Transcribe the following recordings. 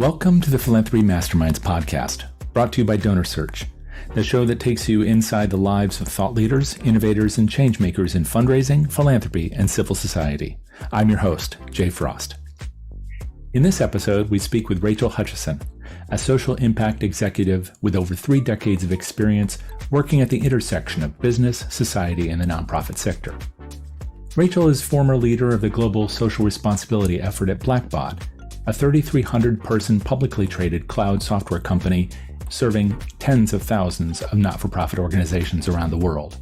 Welcome to the Philanthropy Masterminds podcast, brought to you by DonorSearch, the show that takes you inside the lives of thought leaders, innovators, and changemakers in fundraising, philanthropy, and civil society. I'm your host, Jay Frost. In this episode, we speak with Rachel Hutchisson, a social impact executive with over 3 decades of experience working at the intersection of business, society, and the nonprofit sector. Rachel is former leader of the global social responsibility effort at Blackbaud, a 3,300-person publicly traded cloud software company serving tens of thousands of not-for-profit organizations around the world.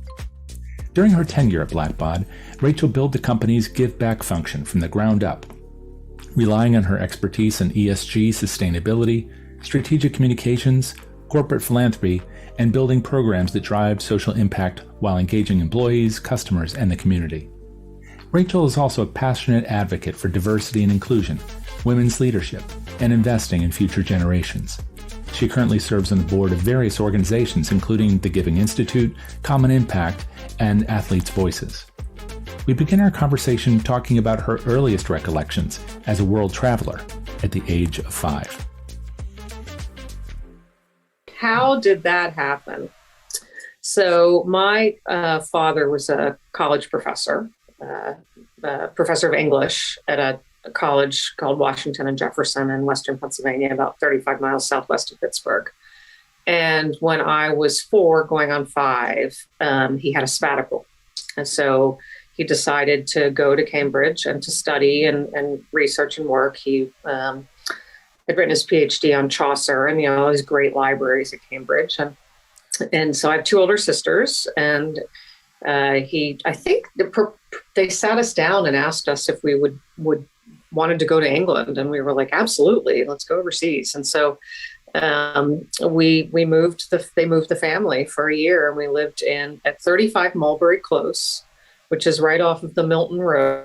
During her tenure at Blackbaud, Rachel built the company's give back function from the ground up, relying on her expertise in ESG, sustainability, strategic communications, corporate philanthropy, and building programs that drive social impact while engaging employees, customers, and the community. Rachel is also a passionate advocate for diversity and inclusion, women's leadership, and investing in future generations. She currently serves on the board of various organizations, including the Giving Institute, Common Impact, and Athletes' Voices. We begin our conversation talking about her earliest recollections as a world traveler at the age of 5. How did that happen? So my father was a college professor, professor of English at a college called Washington and Jefferson in Western Pennsylvania, about 35 miles southwest of Pittsburgh. And when I was 4 going on 5, he had a sabbatical. And so he decided to go to Cambridge and to study and research and work. He had written his PhD on Chaucer and, all these great libraries at Cambridge. And so I have 2 older sisters, and I think they sat us down and asked us if we would wanted to go to England, and we were like, absolutely, let's go overseas. And so they moved the family for a year, and we lived at 35 Mulberry Close, which is right off of the Milton Road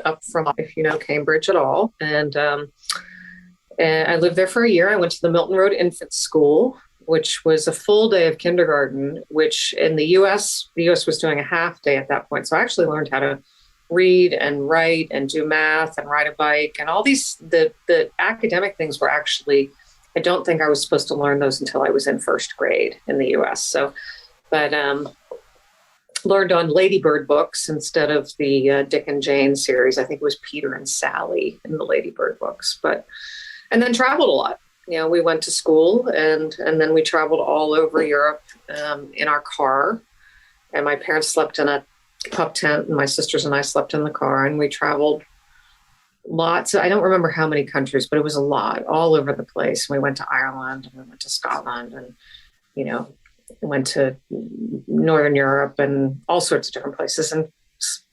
up from, if you know Cambridge at all. And I lived there for a year. I went to the Milton Road Infant School, which was a full day of kindergarten, which in the U.S. was doing a half day at that point. So I actually learned how to read and write and do math and ride a bike, and all these, the academic things were actually, I don't think I was supposed to learn those until I was in 1st grade in the U.S. So, but learned on Ladybird books instead of the Dick and Jane series. I think it was Peter and Sally in the Ladybird books, and then traveled a lot. We went to school and then we traveled all over Europe in our car, and my parents slept in a pup tent, and my sisters and I slept in the car, and we traveled lots. I don't remember how many countries, but it was a lot, all over the place. We went to Ireland, and we went to Scotland, and went to Northern Europe and all sorts of different places, and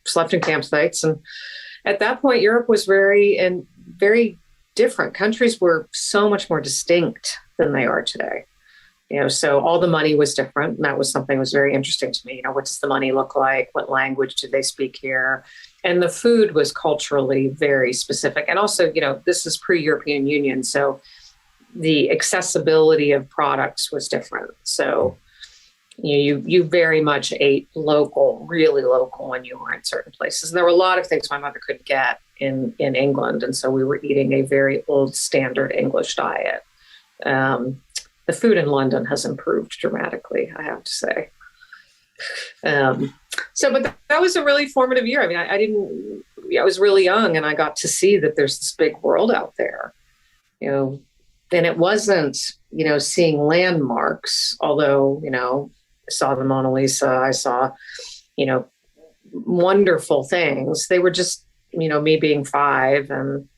slept in campsites. And at that point, Europe was very different. Countries were so much more distinct than they are today. So all the money was different. And that was something that was very interesting to me. What does the money look like? What language do they speak here? And the food was culturally very specific. And also, this is pre-European Union. So the accessibility of products was different. So you very much ate local, really local when you were in certain places. And there were a lot of things my mother couldn't get in England. And so we were eating a very old standard English diet. The food in London has improved dramatically, I have to say. But that was a really formative year. I mean, I was really young, and I got to see that there's this big world out there, and it wasn't, seeing landmarks, although, I saw the Mona Lisa, I saw, wonderful things. They were just, me being 5 and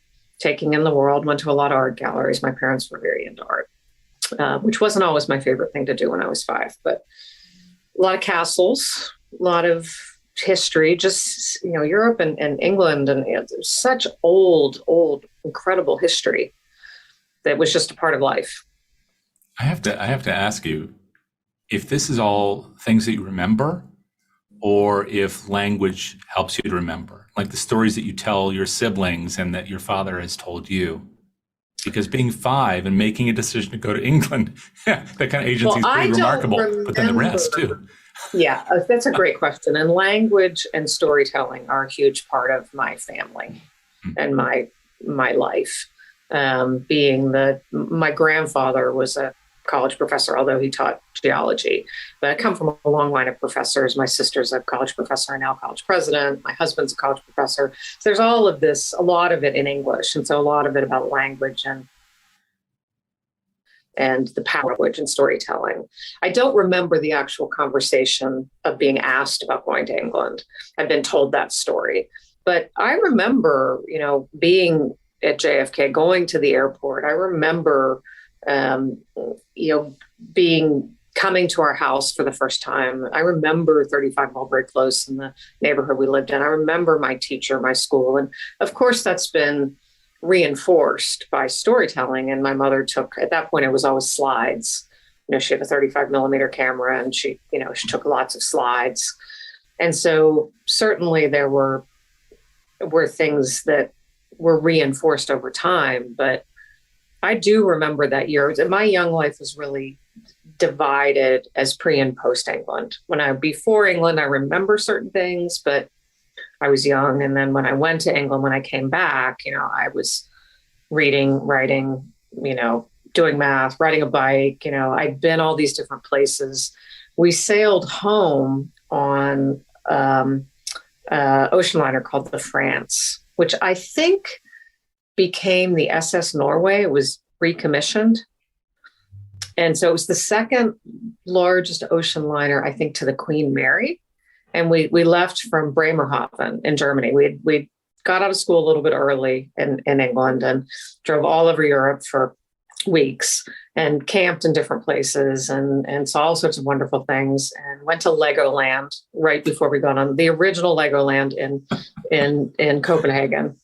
taking in the world, went to a lot of art galleries. My parents were very into art. Which wasn't always my favorite thing to do when I was 5, but a lot of castles, a lot of history, just, Europe and England, and there's such old, incredible history that was just a part of life. I have to ask you if this is all things that you remember, or if language helps you to remember, like the stories that you tell your siblings and that your father has told you. Because being 5 and making a decision to go to England, that kind of agency is pretty remarkable, but then the rest too. Yeah, that's a great question. And language and storytelling are a huge part of my family and my life. being that my grandfather was a college professor, although he taught geology. But I come from a long line of professors. My sister's a college professor and now college president. My husband's a college professor. So there's all of this, a lot of it in English. And so a lot of it about language and the power of language and storytelling. I don't remember the actual conversation of being asked about going to England. I've been told that story. But I remember, being at JFK, going to the airport. I remember, coming to our house for the first time. I remember 35 Mulberry Close in the neighborhood we lived in. I remember my teacher, my school. And of course, that's been reinforced by storytelling. And my mother took, at that point, it was always slides. She had a 35 millimeter camera and she took lots of slides. And so certainly there were things that were reinforced over time. But I do remember that year. My young life was really divided as pre and post England. Before England, I remember certain things, but I was young. And then when I went to England, when I came back, I was reading, writing, doing math, riding a bike. I'd been all these different places. We sailed home on ocean liner called the France, which I think became the SS Norway. It was recommissioned. And so it was the second largest ocean liner, I think, to the Queen Mary. And we left from Bremerhaven in Germany. We got out of school a little bit early in England and drove all over Europe for weeks and camped in different places and saw all sorts of wonderful things and went to Legoland right before we got on the original Legoland in Copenhagen.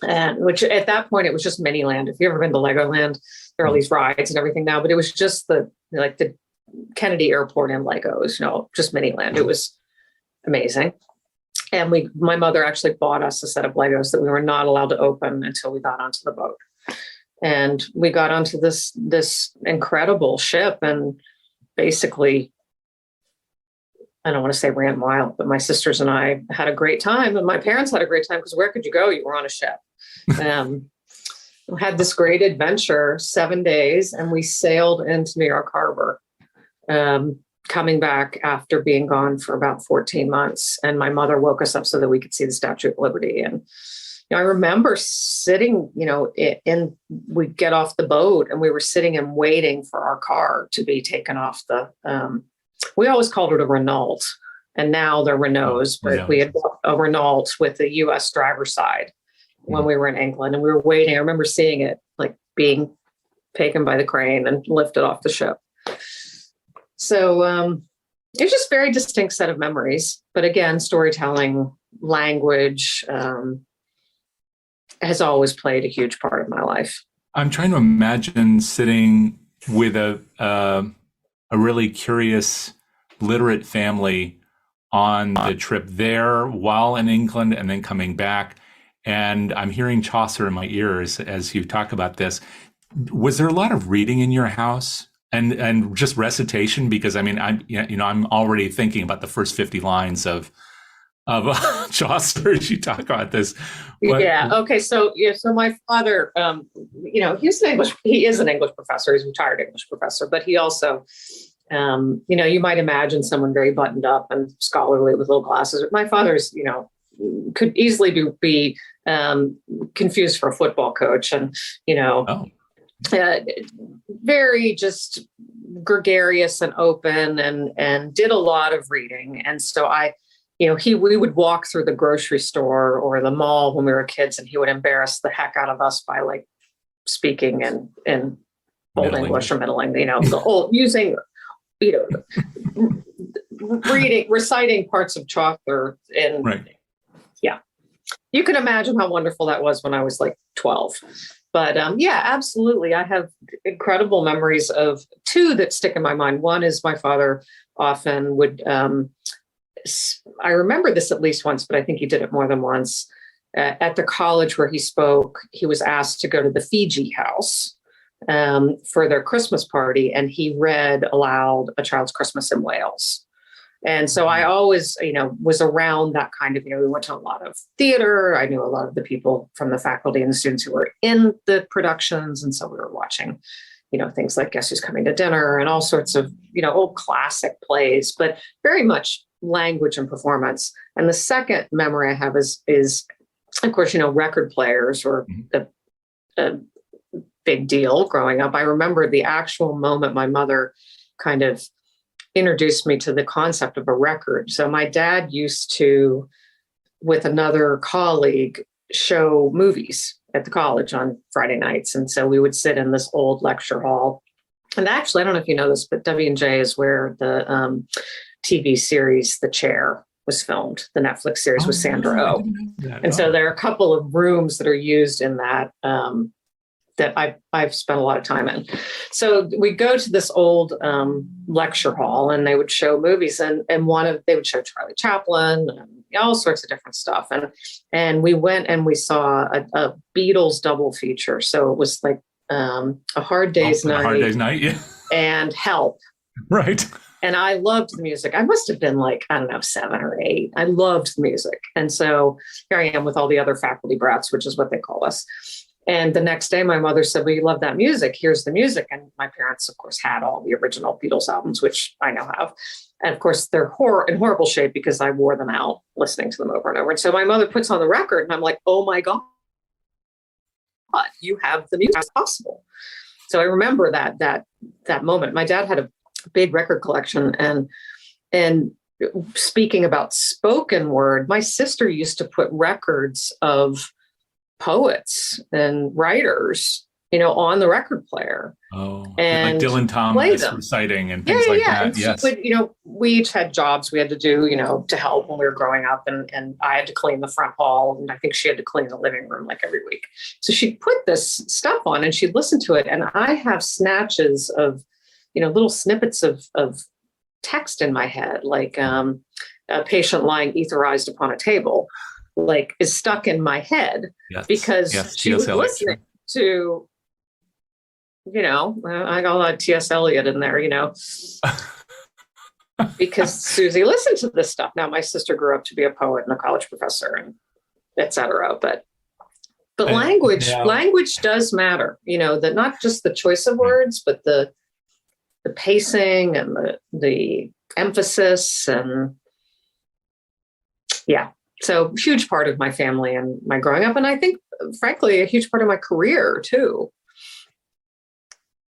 And which at that point, it was just Miniland. If you've ever been to Legoland, there are all these rides and everything now, but it was just the Kennedy Airport and Legos, just Miniland. It was amazing. And my mother actually bought us a set of Legos that we were not allowed to open until we got onto the boat. And we got onto this incredible ship and basically, I don't want to say ran wild, but my sisters and I had a great time. And my parents had a great time because where could you go? You were on a ship. We had this great adventure, 7 days, and we sailed into New York Harbor, coming back after being gone for about 14 months. And my mother woke us up so that we could see the Statue of Liberty. And I remember sitting, we'd get off the boat and we were sitting and waiting for our car to be taken off we always called it a Renault, and now they're Renaults, but we had a Renault with the U.S. driver's side when we were in England, and we were waiting. I remember seeing it being taken by the crane and lifted off the ship. So it's just a very distinct set of memories. But again, storytelling, language has always played a huge part of my life. I'm trying to imagine sitting with a really curious, literate family on the trip there while in England and then coming back. And I'm hearing Chaucer in my ears as you talk about this. Was there a lot of reading in your house and just recitation? Because I'm already thinking about the first 50 lines of Chaucer as you talk about this. Yeah. Okay. So my father, he is an English professor. He's a retired English professor, but he also, you might imagine someone very buttoned up and scholarly with little glasses. But my father's, could easily be confused for a football coach, and very just gregarious and open, and did a lot of reading. And so we would walk through the grocery store or the mall when we were kids, and he would embarrass the heck out of us by speaking in Old English or Middling, using, reciting parts of Chaucer. And yeah, you can imagine how wonderful that was when I was 12. But absolutely. I have incredible memories of two that stick in my mind. One is my father often would, I remember this at least once, but I think he did it more than once. At the college where he spoke, he was asked to go to the Fiji house for their Christmas party, and he read aloud A Child's Christmas in Wales. And so I always, was around that kind of, we went to a lot of theater. I knew a lot of the people from the faculty and the students who were in the productions. And so we were watching, things like Guess Who's Coming to Dinner and all sorts of, old classic plays, but very much language and performance. And the second memory I have is of course, record players were a big deal growing up. I remember the actual moment my mother kind of introduced me to the concept of a record. So my dad used to, with another colleague, show movies at the college on Friday nights. And so we would sit in this old lecture hall. And actually, I don't know if you know this, but W&J is where the TV series The Chair was filmed. The Netflix series with Sandra Oh. And so there are a couple of rooms that are used in that that I've spent a lot of time in. So we go to this old lecture hall, and they would show movies, and they would show Charlie Chaplin and all sorts of different stuff. And we went and we saw a Beatles double feature. So it was like A Hard Day's Night. A Hard Day's Night, yeah. And Help. Right. And I loved the music. I must have been like, 7 or 8. I loved the music. And so here I am with all the other faculty brats, which is what they call us. And the next day, my mother said, well, you love that music. Here's the music. And my parents, of course, had all the original Beatles albums, which I now have. And of course, they're in horrible shape because I wore them out listening to them over and over. And so my mother puts on the record, and I'm like, oh, my God, you have the music. It's possible. So I remember that moment. My dad had a big record collection. And speaking about spoken word, my sister used to put records of poets and writers, on the record player. Oh, and like Dylan Thomas reciting and things like that. And yes. But, we each had jobs we had to do, to help when we were growing up. And I had to clean the front hall. And I think she had to clean the living room like every week. So she'd put this stuff on and she'd listen to it. And I have snatches of, little snippets of text in my head, like a patient lying etherized upon a table, like is stuck in my head because she was listening to, I got a lot of T.S. Eliot in there, because Susie listened to this stuff. Now, my sister grew up to be a poet and a college professor and et cetera. But language does matter, that not just the choice of words, but the pacing and the emphasis and so huge part of my family and my growing up. And I think, frankly, a huge part of my career too.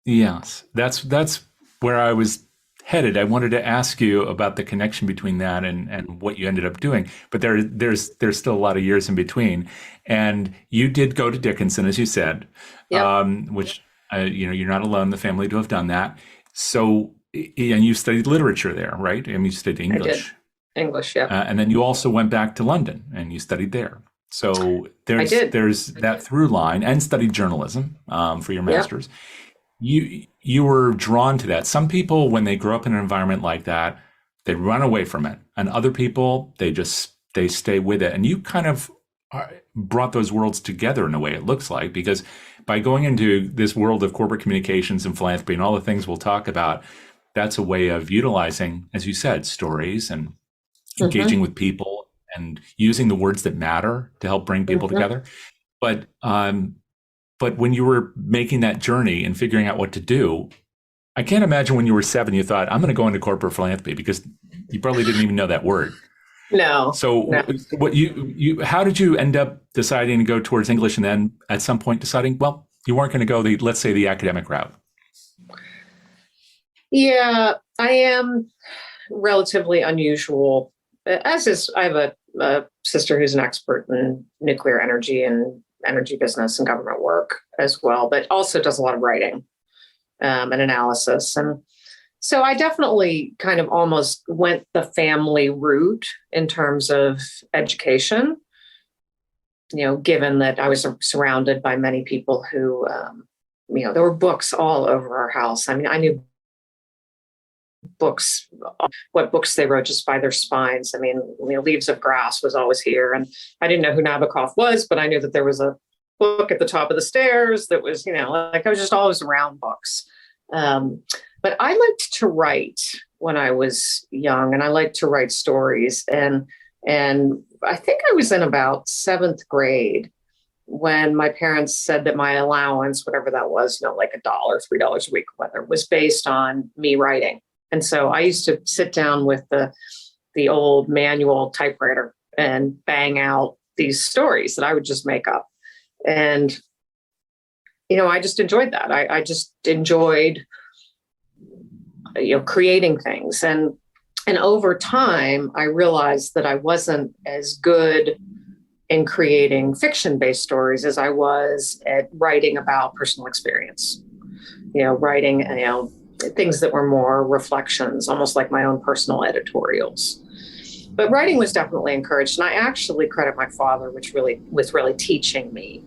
Yes, that's where I was headed. I wanted to ask you about the connection between that and what you ended up doing, but there's still a lot of years in between. And you did go to Dickinson, as you said, which you're not alone in the family to have done that. So, and you studied literature there, right? I mean, you studied English. I did. English, yeah. And then you also went back to London and you studied there. So there's that through line, and studied journalism for your master's. You were drawn to that. Some people, when they grow up in an environment like that, they run away from it, and other people they stay with it. And you kind of brought those worlds together in a way, it looks like, because by going into this world of corporate communications and philanthropy and all the things we'll talk about, that's a way of utilizing, as you said, stories and engaging with people and using the words that matter to help bring people together. But when you were making that journey and figuring out what to do, I can't imagine when you were 7, you thought, I'm going to go into corporate philanthropy, because you probably didn't even know that word. No. So what how did you end up deciding to go towards English, and then at some point deciding, well, you weren't going to go let's say the academic route? Yeah, I am relatively unusual. I have a sister who's an expert in nuclear energy and energy business and government work as well, but also does a lot of writing and analysis. And so I definitely kind of almost went the family route in terms of education, given that I was surrounded by many people who, there were books all over our house. I mean, I knew what books they wrote just by their spines. I mean, Leaves of Grass was always here. And I didn't know who Nabokov was, but I knew that there was a book at the top of the stairs that was, like I was just always around books. But I liked to write when I was young, and I liked to write stories. And I think I was in about seventh grade when my parents said that my allowance, whatever that was, like $1, $3 a week, whether, was based on me writing. And so I used to sit down with the old manual typewriter and bang out these stories that I would just make up. And, I just enjoyed that. I just enjoyed, creating things. And over time, I realized that I wasn't as good in creating fiction-based stories as I was at writing about personal experience, writing, things that were more reflections, almost like my own personal editorials. But writing was definitely encouraged. And I actually credit my father, which was really teaching me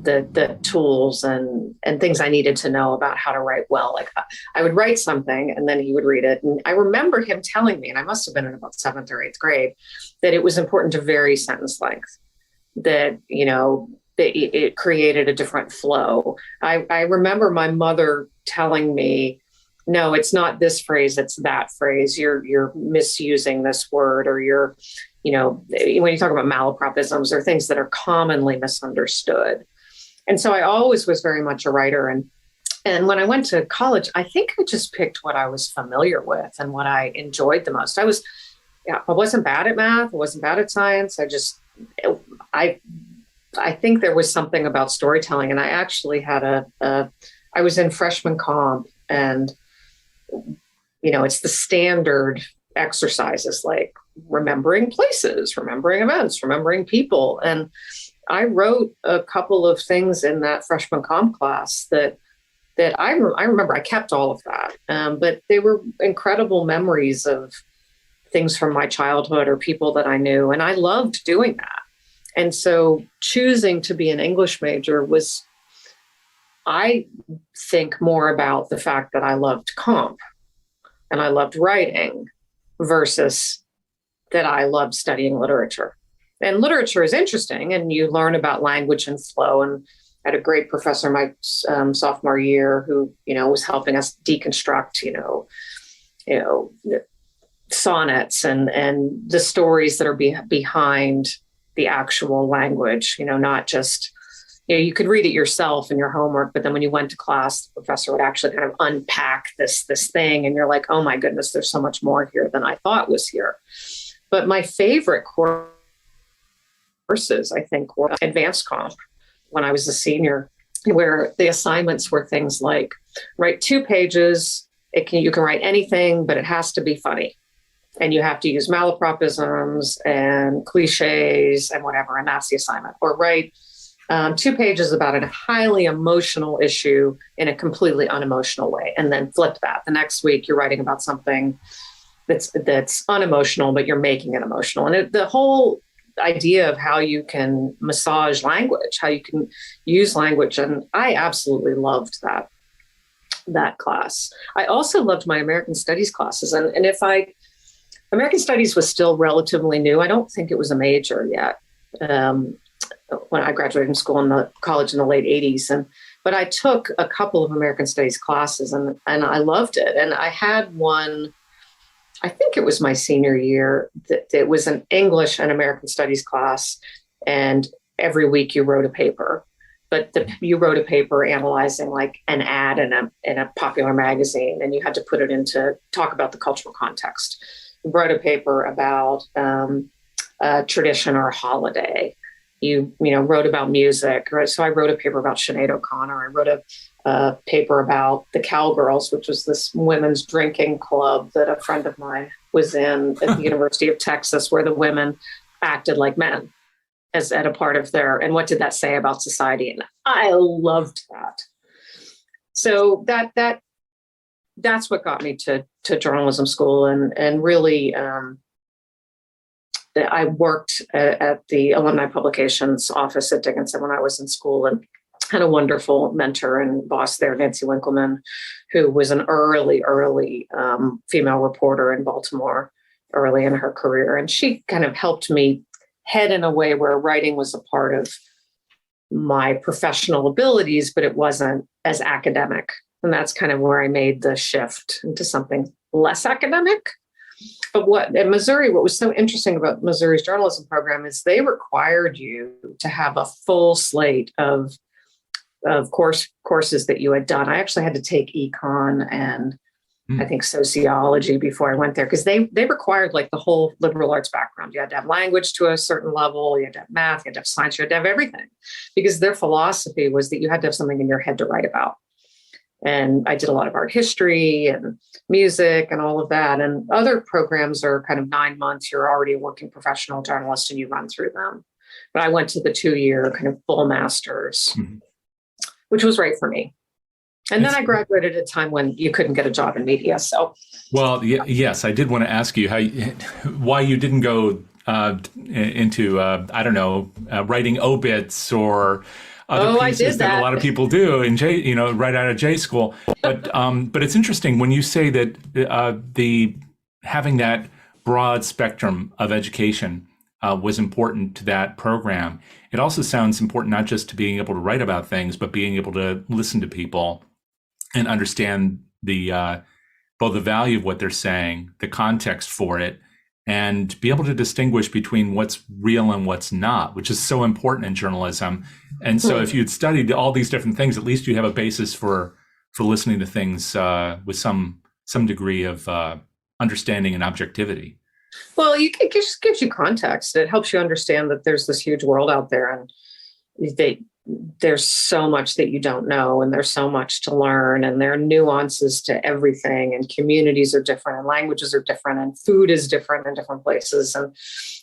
the tools and things I needed to know about how to write well. Like I would write something and then he would read it. And I remember him telling me, and I must have been in about seventh or eighth grade, that it was important to vary sentence length, that, it created a different flow. I remember my mother telling me, no, it's not this phrase, it's that phrase. You're misusing this word, or you're, when you talk about malapropisms or things that are commonly misunderstood. And so I always was very much a writer. And when I went to college, I think I just picked what I was familiar with and what I enjoyed the most. I wasn't bad at math. I wasn't bad at science. I think there was something about storytelling. And I actually had I was in freshman comp, and, it's the standard exercises like remembering places, remembering events, remembering people. And I wrote a couple of things in that freshman comp class that I remember. I kept all of that, but they were incredible memories of things from my childhood or people that I knew, and I loved doing that. And so choosing to be an English major was, I think, more about the fact that I loved comp and I loved writing versus that I loved studying literature. And literature is interesting, and you learn about language and flow. And I had a great professor my sophomore year who, was helping us deconstruct, sonnets and the stories that are behind the actual language. Not just, you could read it yourself in your homework, but then when you went to class, the professor would actually kind of unpack this thing, and you're like, oh my goodness, there's so much more here than I thought was here. But my favorite courses, I think, were advanced comp when I was a senior, where the assignments were things like write 2 pages. You can write anything, but it has to be funny. And you have to use malapropisms and cliches and whatever. And that's the assignment. Or write 2 pages about a highly emotional issue in a completely unemotional way. And then flip that. The next week, you're writing about something that's unemotional, but you're making it emotional. And the whole idea of how you can massage language, how you can use language. And I absolutely loved that class. I also loved my American Studies classes. And American Studies was still relatively new. I don't think it was a major yet when I graduated from school in the college in the late 80s. But I took a couple of American Studies classes and I loved it. And I had one, I think it was my senior year, that it was an English and American Studies class. And every week you wrote a paper, but you wrote a paper analyzing like an ad in a popular magazine, and you had to put it into talk about the cultural context. You wrote a paper about a tradition or a holiday. You wrote about music. Right? So I wrote a paper about Sinead O'Connor. I wrote a paper about the Cowgirls, which was this women's drinking club that a friend of mine was in at the University of Texas, where the women acted like men as at a part of and what did that say about society? And I loved that. So that's what got me to journalism school, and really I worked at the alumni publications office at Dickinson when I was in school, and had a wonderful mentor and boss there, Nancy Winkleman, who was an early female reporter in Baltimore early in her career. And she kind of helped me head in a way where writing was a part of my professional abilities, but it wasn't as academic. And that's kind of where I made the shift into something less academic. But in Missouri, what was so interesting about Missouri's journalism program is they required you to have a full slate of courses that you had done. I actually had to take econ and I think sociology before I went there, because they required like the whole liberal arts background. You had to have language to a certain level, you had to have math, you had to have science, you had to have everything, because their philosophy was that you had to have something in your head to write about. And I did a lot of art history and music and all of that. And other programs are kind of 9 months, you're already a working professional journalist and you run through them. But I went to the 2-year kind of full master's, which was right for me. And then I graduated at a time when you couldn't get a job in media. So, well, yes, I did want to ask you why you didn't go into writing obits or other pieces that a lot of people do in right out of J school. But it's interesting when you say that having that broad spectrum of education was important to that program. It also sounds important not just to being able to write about things, but being able to listen to people and understand both the value of what they're saying, the context for it, and be able to distinguish between what's real and what's not, which is so important in journalism. And so if you'd studied all these different things, at least you have a basis for listening to things with some degree of understanding and objectivity. Well, it just gives you context. It helps you understand that there's this huge world out there, and there's so much that you don't know, and there's so much to learn, and there are nuances to everything, and communities are different, and languages are different, and food is different in different places. And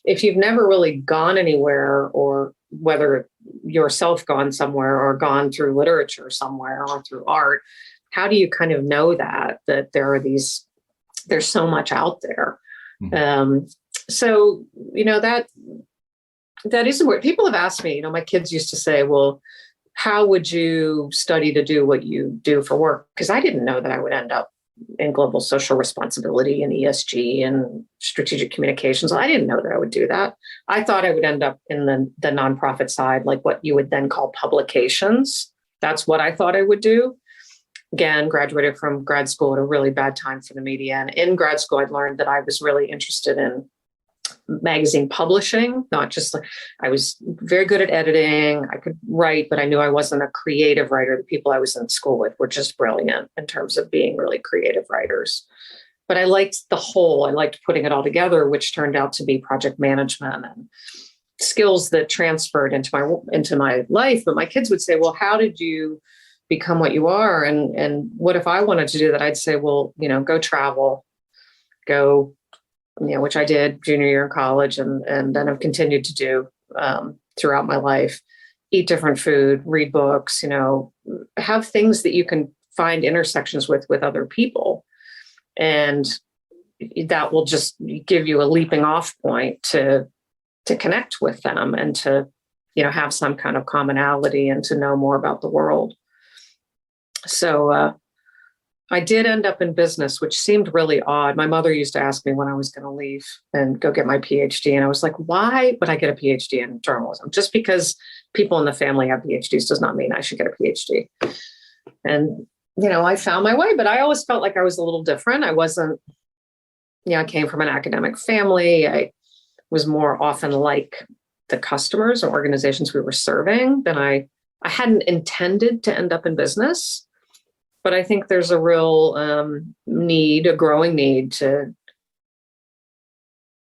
if you've never really gone anywhere, or whether yourself gone somewhere or gone through literature somewhere or through art, how do you kind of know that there's so much out there? So, that isn't what people have asked me. My kids used to say, well, how would you study to do what you do for work? Because I didn't know that I would end up in global social responsibility and ESG and strategic communications. I didn't know that I would do that. I thought I would end up in the nonprofit side, like what you would then call publications. That's what I thought I would do. Again, graduated from grad school at a really bad time for the media. And in grad school, I'd learned that I was really interested in magazine publishing, not just I was very good at editing. I could write, but I knew I wasn't a creative writer. The people I was in school with were just brilliant in terms of being really creative writers. But I liked the whole, I liked putting it all together, which turned out to be project management and skills that transferred into my life. But my kids would say, well, how did you become what you are? And what if I wanted to do that? I'd say, well, go travel, go, which I did junior year in college, and then I've continued to do throughout my life. Eat different food, read books, have things that you can find intersections with other people. And that will just give you a leaping off point to connect with them and to, have some kind of commonality and to know more about the world. So I did end up in business, which seemed really odd. My mother used to ask me when I was going to leave and go get my PhD. And I was like, why would I get a PhD in journalism? Just because people in the family have PhDs does not mean I should get a PhD. And, I found my way, but I always felt like I was a little different. I wasn't, I came from an academic family. I was more often like the customers or organizations we were serving than I hadn't intended to end up in business. But I think there's a real a growing need to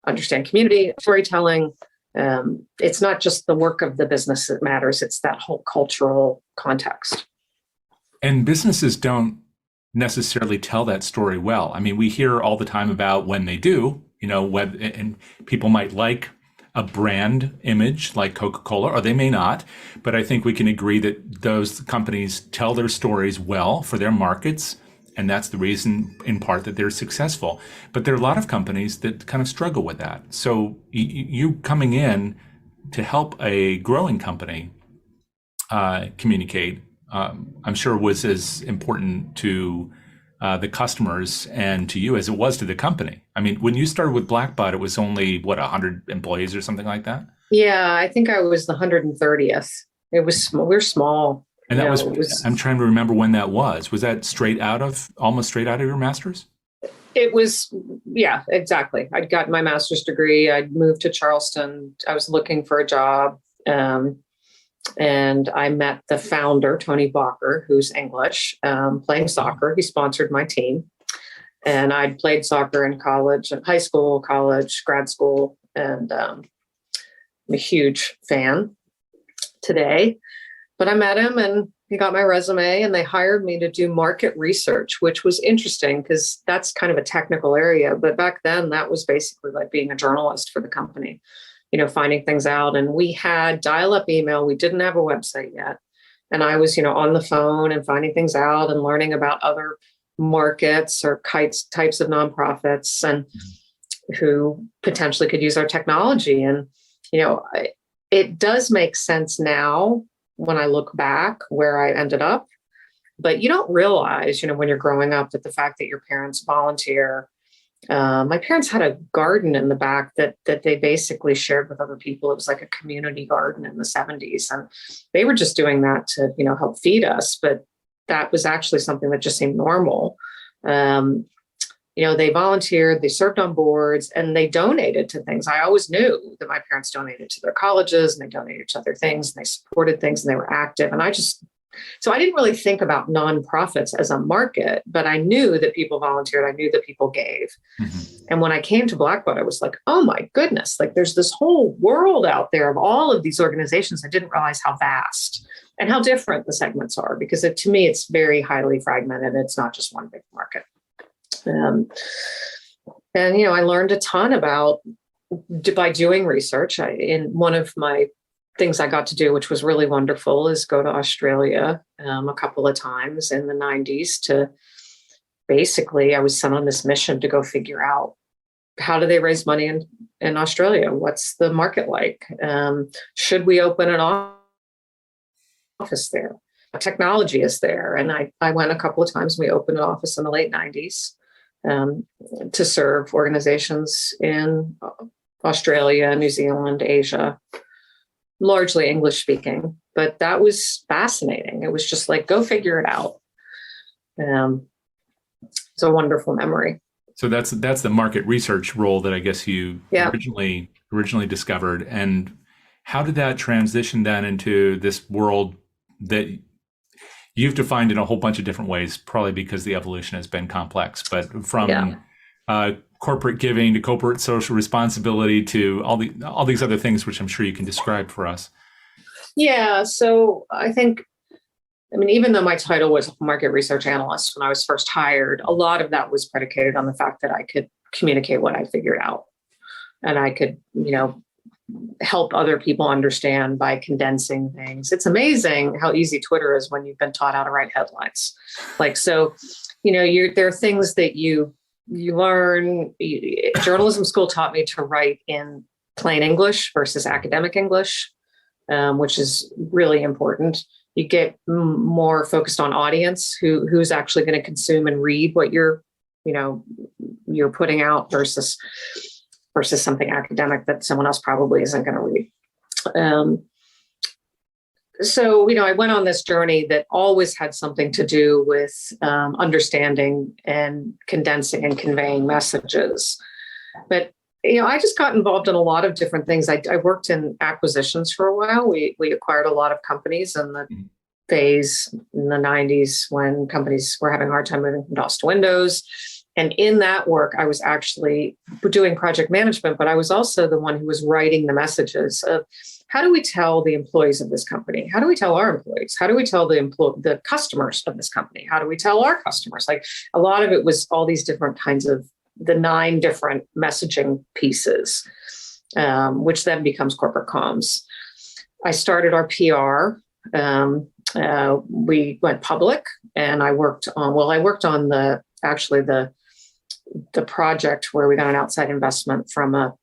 understand community, storytelling. It's not just the work of the business that matters, it's that whole cultural context. And businesses don't necessarily tell that story well. I mean, we hear all the time about when they do, and people might like a brand image like Coca-Cola, or they may not, but I think we can agree that those companies tell their stories well for their markets, and that's the reason in part that they're successful. But there are a lot of companies that kind of struggle with that. So you coming in to help a growing company communicate, I'm sure was as important to the customers and to you as it was to the company. I mean, when you started with Blackbaud, it was only 100 employees or something like that? Yeah, I think I was the 130th. It was small. We're small. And I'm trying to remember when that was. Was that almost straight out of your master's? It was, yeah, exactly. I'd gotten my master's degree. I'd moved to Charleston. I was looking for a job. And I met the founder, Tony Bacher, who's English, playing soccer. He sponsored my team. And I'd played soccer in college, and high school, college, grad school. And I'm a huge fan today. But I met him and he got my resume, and they hired me to do market research, which was interesting because that's kind of a technical area. But back then, that was basically like being a journalist for the company, finding things out. And we had dial-up email. We didn't have a website yet. And I was, on the phone and finding things out and learning about other markets or types of nonprofits and who potentially could use our technology. And, it does make sense now when I look back where I ended up, but you don't realize, when you're growing up, that the fact that your parents volunteer. My parents had a garden in the back that they basically shared with other people. It was like a community garden in the 70s, and they were just doing that to, help feed us. But that was actually something that just seemed normal. They volunteered, they served on boards, and they donated to things. I always knew that my parents donated to their colleges, and they donated to other things, and they supported things, and they were active. And so I didn't really think about nonprofits as a market, but I knew that people volunteered. I knew that people gave. Mm-hmm. And when I came to Blackbaud, I was like, oh my goodness, like there's this whole world out there of all of these organizations. I didn't realize how vast and how different the segments are, because to me, it's very highly fragmented. It's not just one big market. I learned a ton by doing research. In one of my things I got to do, which was really wonderful, is go to Australia a couple of times in the 90s to basically, I was sent on this mission to go figure out how do they raise money in Australia? What's the market like? Should we open an office there? What technology is there? And I went a couple of times. We opened an office in the late 90s to serve organizations in Australia, New Zealand, Asia, largely English speaking, but that was fascinating. It was just like, go figure it out. It's a wonderful memory. So that's the market research role that I guess you originally discovered. And how did that transition then into this world that you've defined in a whole bunch of different ways, probably because the evolution has been complex, but from corporate giving to corporate social responsibility to all these other things, which I'm sure you can describe for us. Yeah. So I think, even though my title was market research analyst when I was first hired, a lot of that was predicated on the fact that I could communicate what I figured out, and I could, help other people understand by condensing things. It's amazing how easy Twitter is when you've been taught how to write headlines. There are things that you learn. Journalism school taught me to write in plain English versus academic English, which is really important. You get more focused on audience, who's actually going to consume and read what you're putting out versus something academic that someone else probably isn't going to read. So, I went on this journey that always had something to do with understanding and condensing and conveying messages. But, I just got involved in a lot of different things. I worked in acquisitions for a while. We acquired a lot of companies in the phase in the 90s when companies were having a hard time moving from DOS to Windows. And in that work, I was actually doing project management, but I was also the one who was writing the messages of how do we tell the employees of this company? How do we tell our employees? How do we tell the customers of this company? How do we tell our customers? Like a lot of it was all these different kinds of the 9 different messaging pieces, which then becomes corporate comms. I started our PR. We went public, and I worked on the project where we got an outside investment from a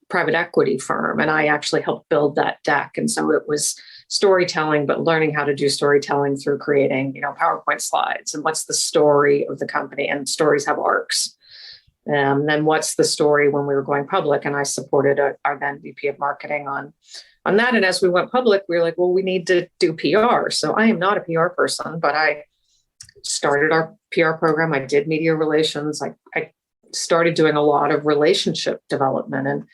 private equity firm. And I actually helped build that deck. And so it was storytelling, but learning how to do storytelling through creating, PowerPoint slides and what's the story of the company, and stories have arcs. Then what's the story when we were going public? And I supported our then VP of marketing on that. And as we went public, we were like, well, we need to do PR. So I am not a PR person, but I started our PR program. I did media relations. I started doing a lot of relationship development. And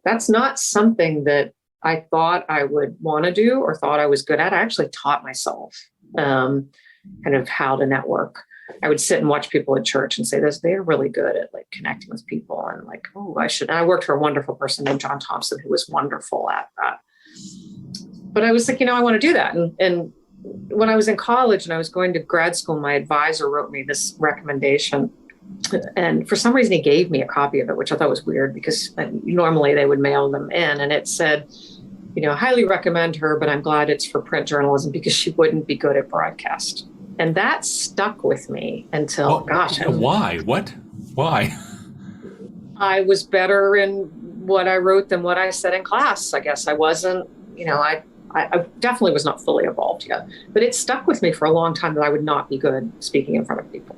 that's not something that I thought I would want to do or thought I was good at. I actually taught myself kind of how to network. I would sit and watch people at church and say this, they're really good at like connecting with people and like, oh, I should. And I worked for a wonderful person named John Thompson, who was wonderful at that. But I was like, I want to do that. And when I was in college and I was going to grad school, my advisor wrote me this recommendation. And for some reason, he gave me a copy of it, which I thought was weird because normally they would mail them in. And it said, highly recommend her, but I'm glad it's for print journalism because she wouldn't be good at broadcast. And that stuck with me until, why? What? Why? I was better in what I wrote than what I said in class. I guess I wasn't, I definitely was not fully evolved yet. But it stuck with me for a long time that I would not be good speaking in front of people.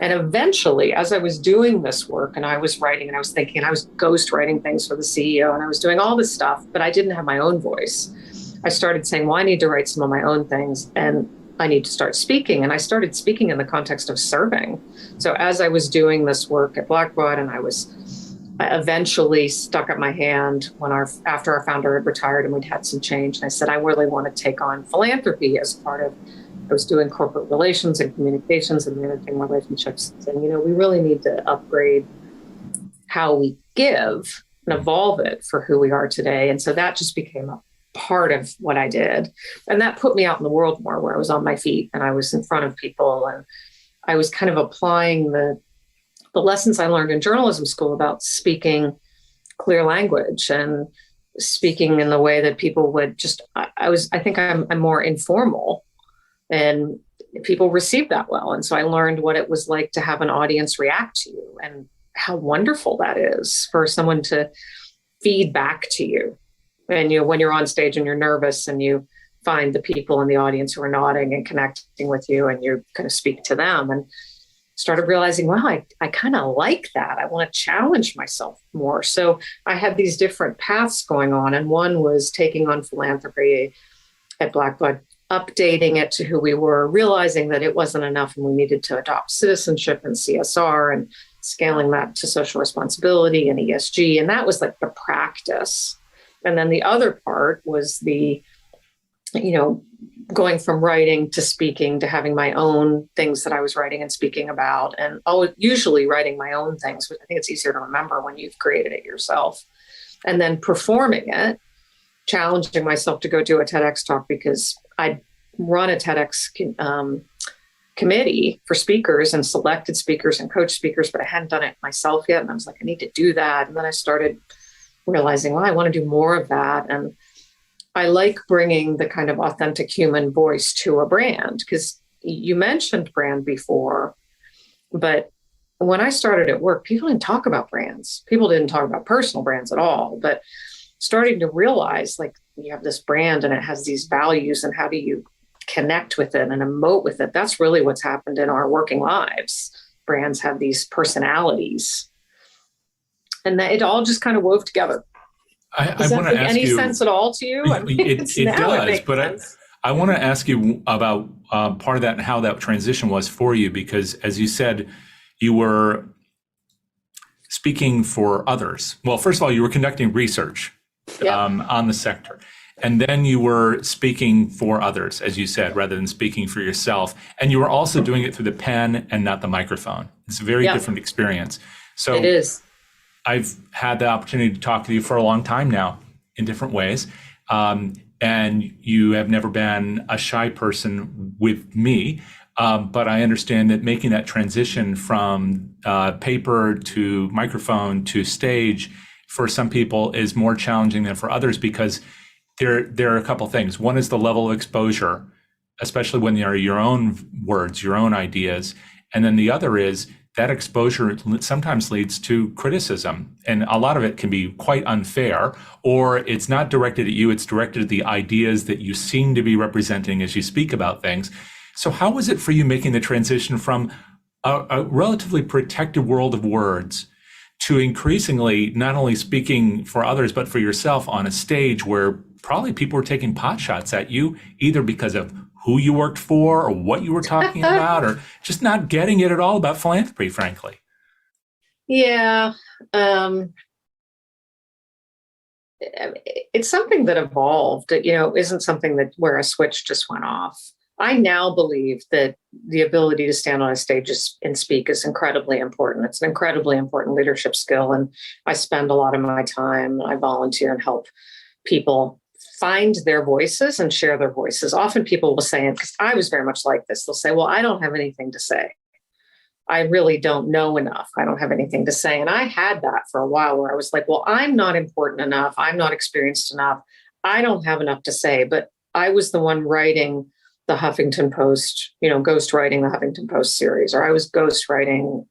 And eventually, as I was doing this work and I was writing and I was thinking, and I was ghostwriting things for the CEO and I was doing all this stuff, but I didn't have my own voice. I started saying, well, I need to write some of my own things and I need to start speaking. And I started speaking in the context of serving. So as I was doing this work at Blackbaud and I eventually stuck up my hand after our founder had retired and we'd had some change. And I said, I really want to take on philanthropy as part of I was doing corporate relations and communications and managing relationships. And, we really need to upgrade how we give and evolve it for who we are today. And so that just became a part of what I did. And that put me out in the world more where I was on my feet and I was in front of people. And I was kind of applying the lessons I learned in journalism school about speaking clear language and speaking in the way that people would I think I'm more informal. And people received that well. And so I learned what it was like to have an audience react to you and how wonderful that is for someone to feed back to you. And when you're on stage and you're nervous and you find the people in the audience who are nodding and connecting with you and you kind of speak to them and started realizing, wow, I kind of like that. I want to challenge myself more. So I had these different paths going on. And one was taking on philanthropy at Blackbaud, updating it to who we were, realizing that it wasn't enough and we needed to adopt citizenship and CSR and scaling that to social responsibility and ESG. And that was like the practice. And then the other part was the, going from writing to speaking to having my own things that I was writing and speaking about. And usually writing my own things, which I think it's easier to remember when you've created it yourself. And then performing it, challenging myself to go do a TEDx talk because I'd run a TEDx committee for speakers and selected speakers and coach speakers, but I hadn't done it myself yet. And I was like, I need to do that. And then I started realizing, well, I want to do more of that. And I like bringing the kind of authentic human voice to a brand because you mentioned brand before, but when I started at work, people didn't talk about brands. People didn't talk about personal brands at all, but starting to realize like you have this brand and it has these values and how do you connect with it and emote with it? That's really what's happened in our working lives. Brands have these personalities and that it all just kind of wove together. Does that make any sense at all to you? It does, but I want to ask you about part of that and how that transition was for you, because as you said, you were speaking for others. Well, first of all, you were conducting research on the sector. And then you were speaking for others, as you said, rather than speaking for yourself. And you were also doing it through the pen and not the microphone. It's a very different experience. So it is. I've had the opportunity to talk to you for a long time now in different ways. And you have never been a shy person with me. But I understand that making that transition from paper to microphone to stage for some people is more challenging than for others because there are a couple things. One is the level of exposure, especially when they are your own words, your own ideas. And then the other is that exposure sometimes leads to criticism. And a lot of it can be quite unfair, or it's not directed at you, it's directed at the ideas that you seem to be representing as you speak about things. So how was it for you making the transition from a relatively protected world of words to increasingly not only speaking for others, but for yourself on a stage where probably people were taking pot shots at you, either because of who you worked for or what you were talking about, or just not getting it at all about philanthropy, frankly. Yeah. It's something that evolved. Isn't something that where a switch just went off. I now believe that the ability to stand on a stage and speak is incredibly important. It's an incredibly important leadership skill. And I spend a lot of my time, I volunteer and help people find their voices and share their voices. Often people will say, because I was very much like this, they'll say, well, I don't have anything to say. I really don't know enough. I don't have anything to say. And I had that for a while where I was like, well, I'm not important enough. I'm not experienced enough. I don't have enough to say. But I was the one writing the Huffington Post, ghostwriting the Huffington Post series, or I ghostwrote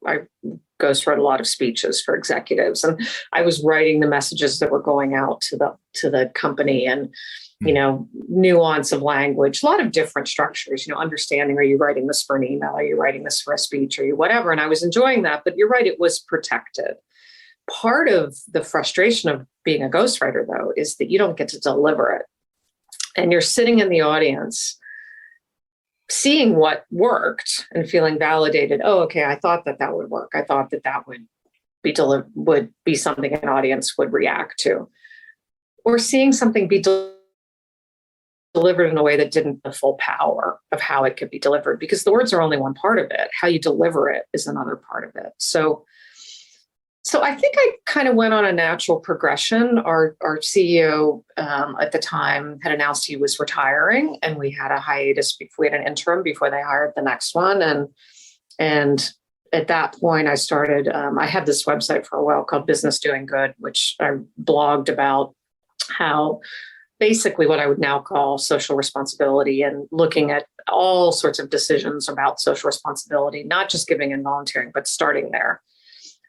a lot of speeches for executives. And I was writing the messages that were going out to the company, and nuance of language, a lot of different structures, understanding, are you writing this for an email? Are you writing this for a speech? Are you whatever? And I was enjoying that, but you're right, it was protected. Part of the frustration of being a ghostwriter, though, is that you don't get to deliver it. And you're sitting in the audience, seeing what worked and feeling validated. Oh, okay, I thought that would work. I thought that would be something an audience would react to. Or seeing something be delivered in a way that didn't have the full power of how it could be delivered, because the words are only one part of it. How you deliver it is another part of it. So I think I kind of went on a natural progression. Our CEO at the time had announced he was retiring, and we had a hiatus. We had an interim before they hired the next one. And at that point, I started, I had this website for a while called Business Doing Good, which I blogged about how basically what I would now call social responsibility, and looking at all sorts of decisions about social responsibility, not just giving and volunteering, but starting there,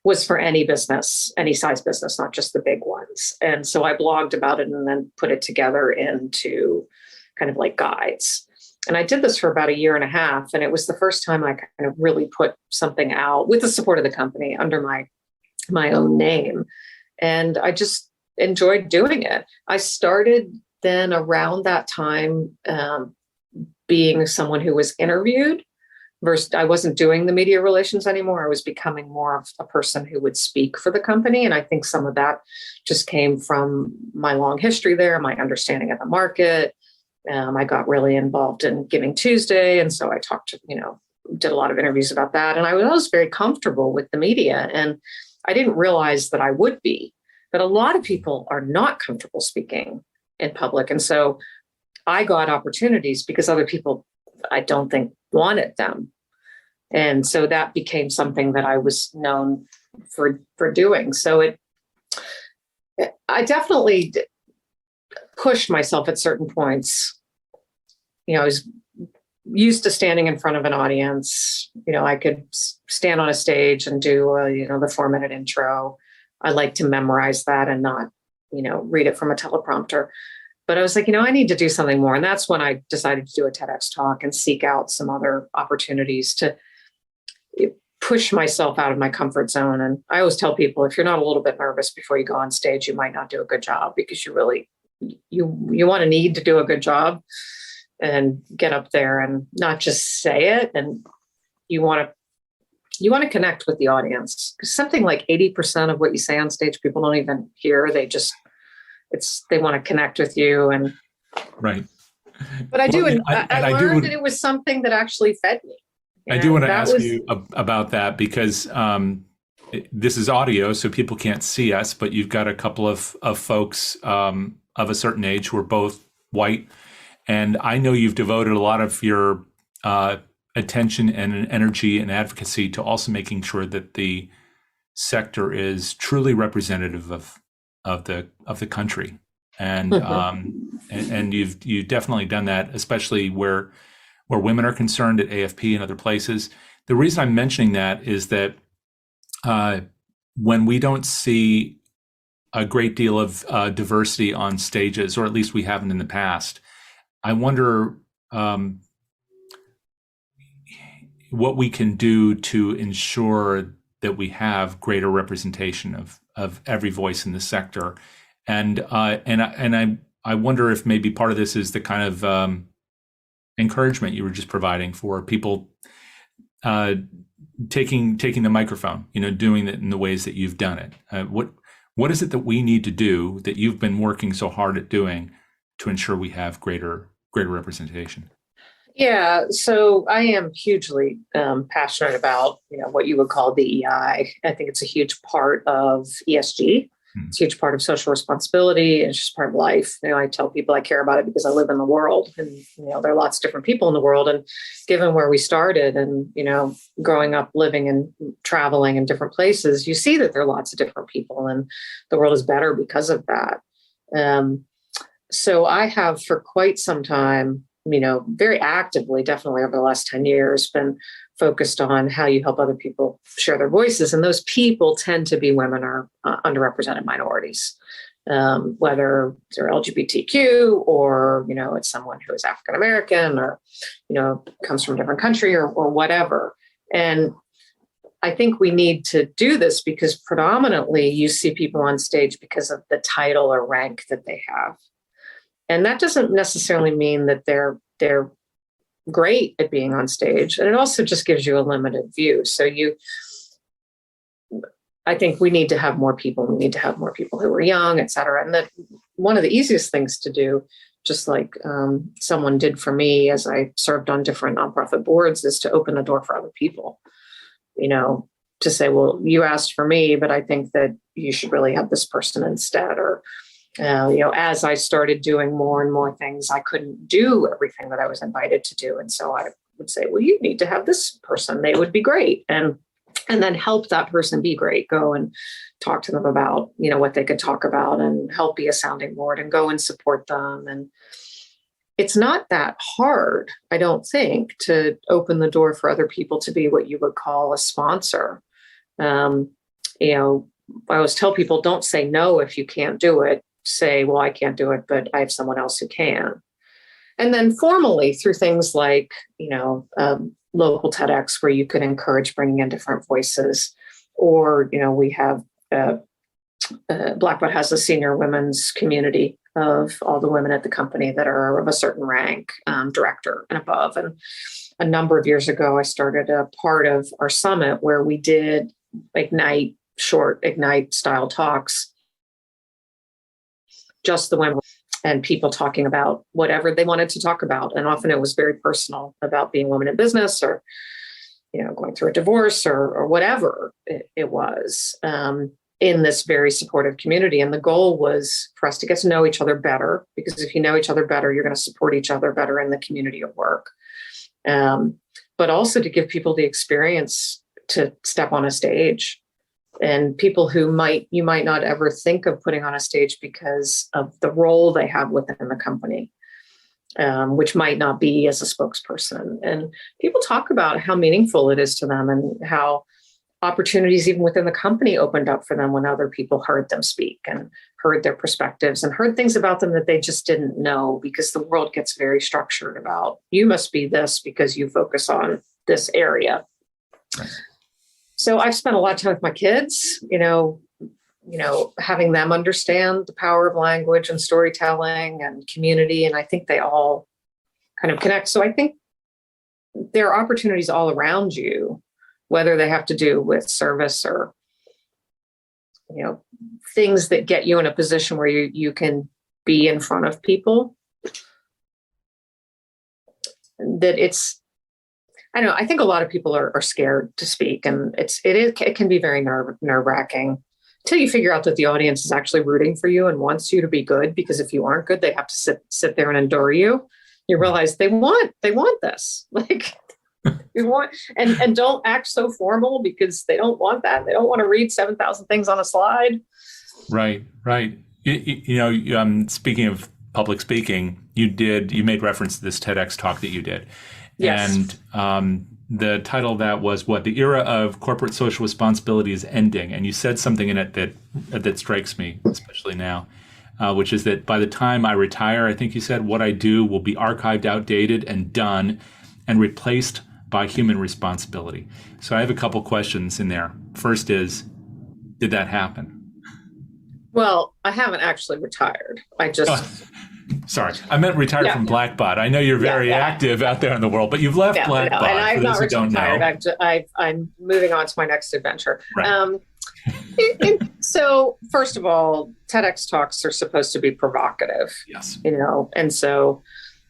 was for any business, any size business, not just the big ones. And so I blogged about it and then put it together into kind of like guides. And I did this for about a year and a half. And it was the first time I kind of really put something out with the support of the company under my own name. And I just enjoyed doing it. I started then around that time being someone who was interviewed, versus I wasn't doing the media relations anymore. I was becoming more of a person who would speak for the company. And I think some of that just came from my long history there, my understanding of the market. I got really involved in Giving Tuesday. And so I did a lot of interviews about that. And I was very comfortable with the media. And I didn't realize that I would be. But a lot of people are not comfortable speaking in public. And so I got opportunities because other people, I don't think, wanted them. And so that became something that I was known for doing. So I definitely pushed myself at certain points. I was used to standing in front of an audience. I could stand on a stage and do the 4-minute intro. I like to memorize that and not, read it from a teleprompter. But I was like, I need to do something more. And that's when I decided to do a TEDx talk and seek out some other opportunities to push myself out of my comfort zone. And I always tell people, if you're not a little bit nervous before you go on stage, you might not do a good job, because you really, you want to need to do a good job and get up there and not just say it. And you want to connect with the audience, because something like 80% of what you say on stage, people don't even hear. They want to connect with you. And right. But I do, I learned that it was something that actually fed me. I do want to ask you about that, because this is audio, so people can't see us, but you've got a couple of folks of a certain age who are both white. And I know you've devoted a lot of your attention and energy and advocacy to also making sure that the sector is truly representative of the country. And and you've definitely done that, especially where women are concerned at AFP and other places. The reason I'm mentioning that is that when we don't see a great deal of diversity on stages, or at least we haven't in the past, I wonder what we can do to ensure that we have greater representation of every voice in the sector. And I wonder if maybe part of this is the kind of encouragement you were just providing for people uh, taking the microphone, doing it in the ways that you've done it. What is it that we need to do that you've been working so hard at doing to ensure we have greater representation? Yeah, so I am hugely passionate about what you would call DEI. I think it's a huge part of ESG. It's a huge part of social responsibility. It's just part of life. I tell people I care about it because I live in the world, and there are lots of different people in the world. And given where we started, and growing up, living and traveling in different places, you see that there are lots of different people, and the world is better because of that. So I have for quite some time, very actively, definitely over the last 10 years, been focused on how you help other people share their voices. And those people tend to be women or underrepresented minorities, whether they're LGBTQ or, it's someone who is African American or, comes from a different country or whatever. And I think we need to do this because predominantly you see people on stage because of the title or rank that they have. And that doesn't necessarily mean that they're great at being on stage. And it also just gives you a limited view. So I think we need to have more people. We need to have more people who are young, et cetera. And that one of the easiest things to do, just like someone did for me as I served on different nonprofit boards, is to open the door for other people, to say, well, you asked for me, but I think that you should really have this person instead. Or, as I started doing more and more things, I couldn't do everything that I was invited to do. And so I would say, well, you need to have this person. They would be great. And then help that person be great. Go and talk to them about, what they could talk about and help be a sounding board and go and support them. And it's not that hard, I don't think, to open the door for other people to be what you would call a sponsor. I always tell people, don't say no if you can't do it. Say, well, I can't do it, but I have someone else who can. And then formally through things like, local TEDx, where you could encourage bringing in different voices, or, we have Blackbaud has a senior women's community of all the women at the company that are of a certain rank, director and above. And a number of years ago, I started a part of our summit where we did short Ignite style talks, just the women and people talking about whatever they wanted to talk about. And often it was very personal about being a woman in business or, going through a divorce or whatever it was, in this very supportive community. And the goal was for us to get to know each other better, because if you know each other better, you're going to support each other better in the community of work. But also to give people the experience to step on a stage. And people who you might not ever think of putting on a stage because of the role they have within the company, which might not be as a spokesperson. And people talk about how meaningful it is to them and how opportunities even within the company opened up for them when other people heard them speak and heard their perspectives and heard things about them that they just didn't know, because the world gets very structured about, you must be this because you focus on this area. Right. So I've spent a lot of time with my kids, having them understand the power of language and storytelling and community. And I think they all kind of connect. So I think there are opportunities all around you, whether they have to do with service or, things that get you in a position where you can be in front of people. That I think a lot of people are scared to speak, and it can be very nerve-wracking until you figure out that the audience is actually rooting for you and wants you to be good, because if you aren't good, they have to sit there and endure you. You realize they want this. You want, and don't act so formal, because they don't want that. They don't want to read 7,000 things on a slide. Right. Speaking of public speaking, you made reference to this TEDx talk that you did. Yes. And the title of that was what? The era of corporate social responsibility is ending. And you said something in it that strikes me, especially now, which is that by the time I retire, I think you said, what I do will be archived, outdated, and done, and replaced by human responsibility. So I have a couple questions in there. First is, did that happen? Well, I haven't actually retired. I just Sorry, I meant retired from Blackbaud. I know you're very active out there in the world, but you've left Blackbaud. And I've for not those who don't retired. know. I'm moving on to my next adventure. Right. So first of all, TEDx talks are supposed to be provocative. Yes. And so,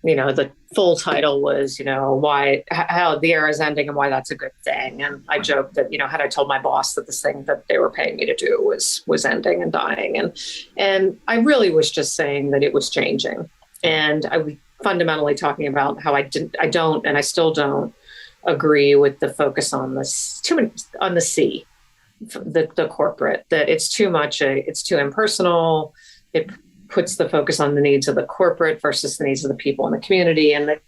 the full title was, how the era is ending and why that's a good thing. And I joked that, had I told my boss that this thing that they were paying me to do was ending and dying. And I really was just saying that it was changing. And I was fundamentally talking about how I don't, and I still don't agree with the focus on this, on the C, the corporate, that it's too much, it's too impersonal. It puts the focus on the needs of the corporate versus the needs of the people in the community. And the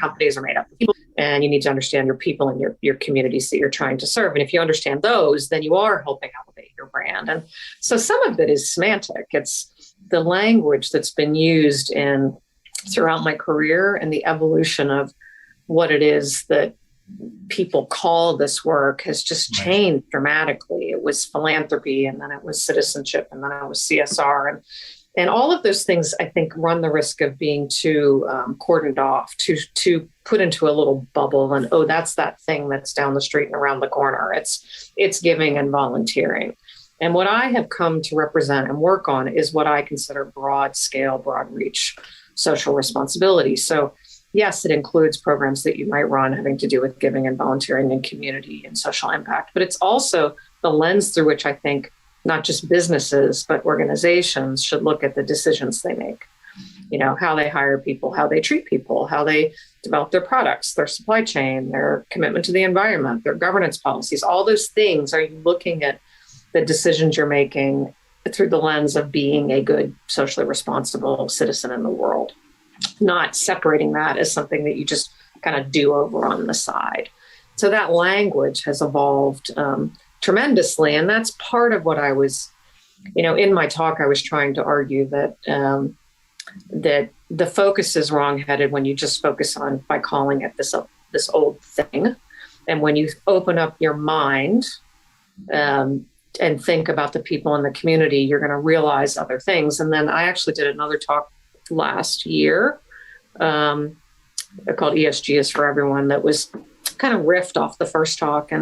companies are made up of people, and you need to understand your people and your communities that you're trying to serve. And if you understand those, then you are helping elevate your brand. And so some of it is semantic. It's the language that's been used throughout my career and the evolution of what it is that people call this work has just changed dramatically. It was philanthropy, and then it was citizenship, and then it was CSR, and all of those things, I think, run the risk of being too cordoned off, to put into a little bubble. And that's that thing that's down the street and around the corner. It's giving and volunteering. And what I have come to represent and work on is what I consider broad scale, broad reach social responsibility. So yes, it includes programs that you might run having to do with giving and volunteering and community and social impact, but it's also the lens through which I think not just businesses, but organizations should look at the decisions they make. How they hire people, how they treat people, how they develop their products, their supply chain, their commitment to the environment, their governance policies, all those things. Are you looking at the decisions you're making through the lens of being a good, socially responsible citizen in the world? Not separating that as something that you just kind of do over on the side. So that language has evolved tremendously. And that's part of what I was, in my talk, I was trying to argue that that the focus is wrongheaded when you just focus on by calling it this old thing. And when you open up your mind and think about the people in the community, you're going to realize other things. And then I actually did another talk last year called ESG is for Everyone, that was kind of riffed off the first talk,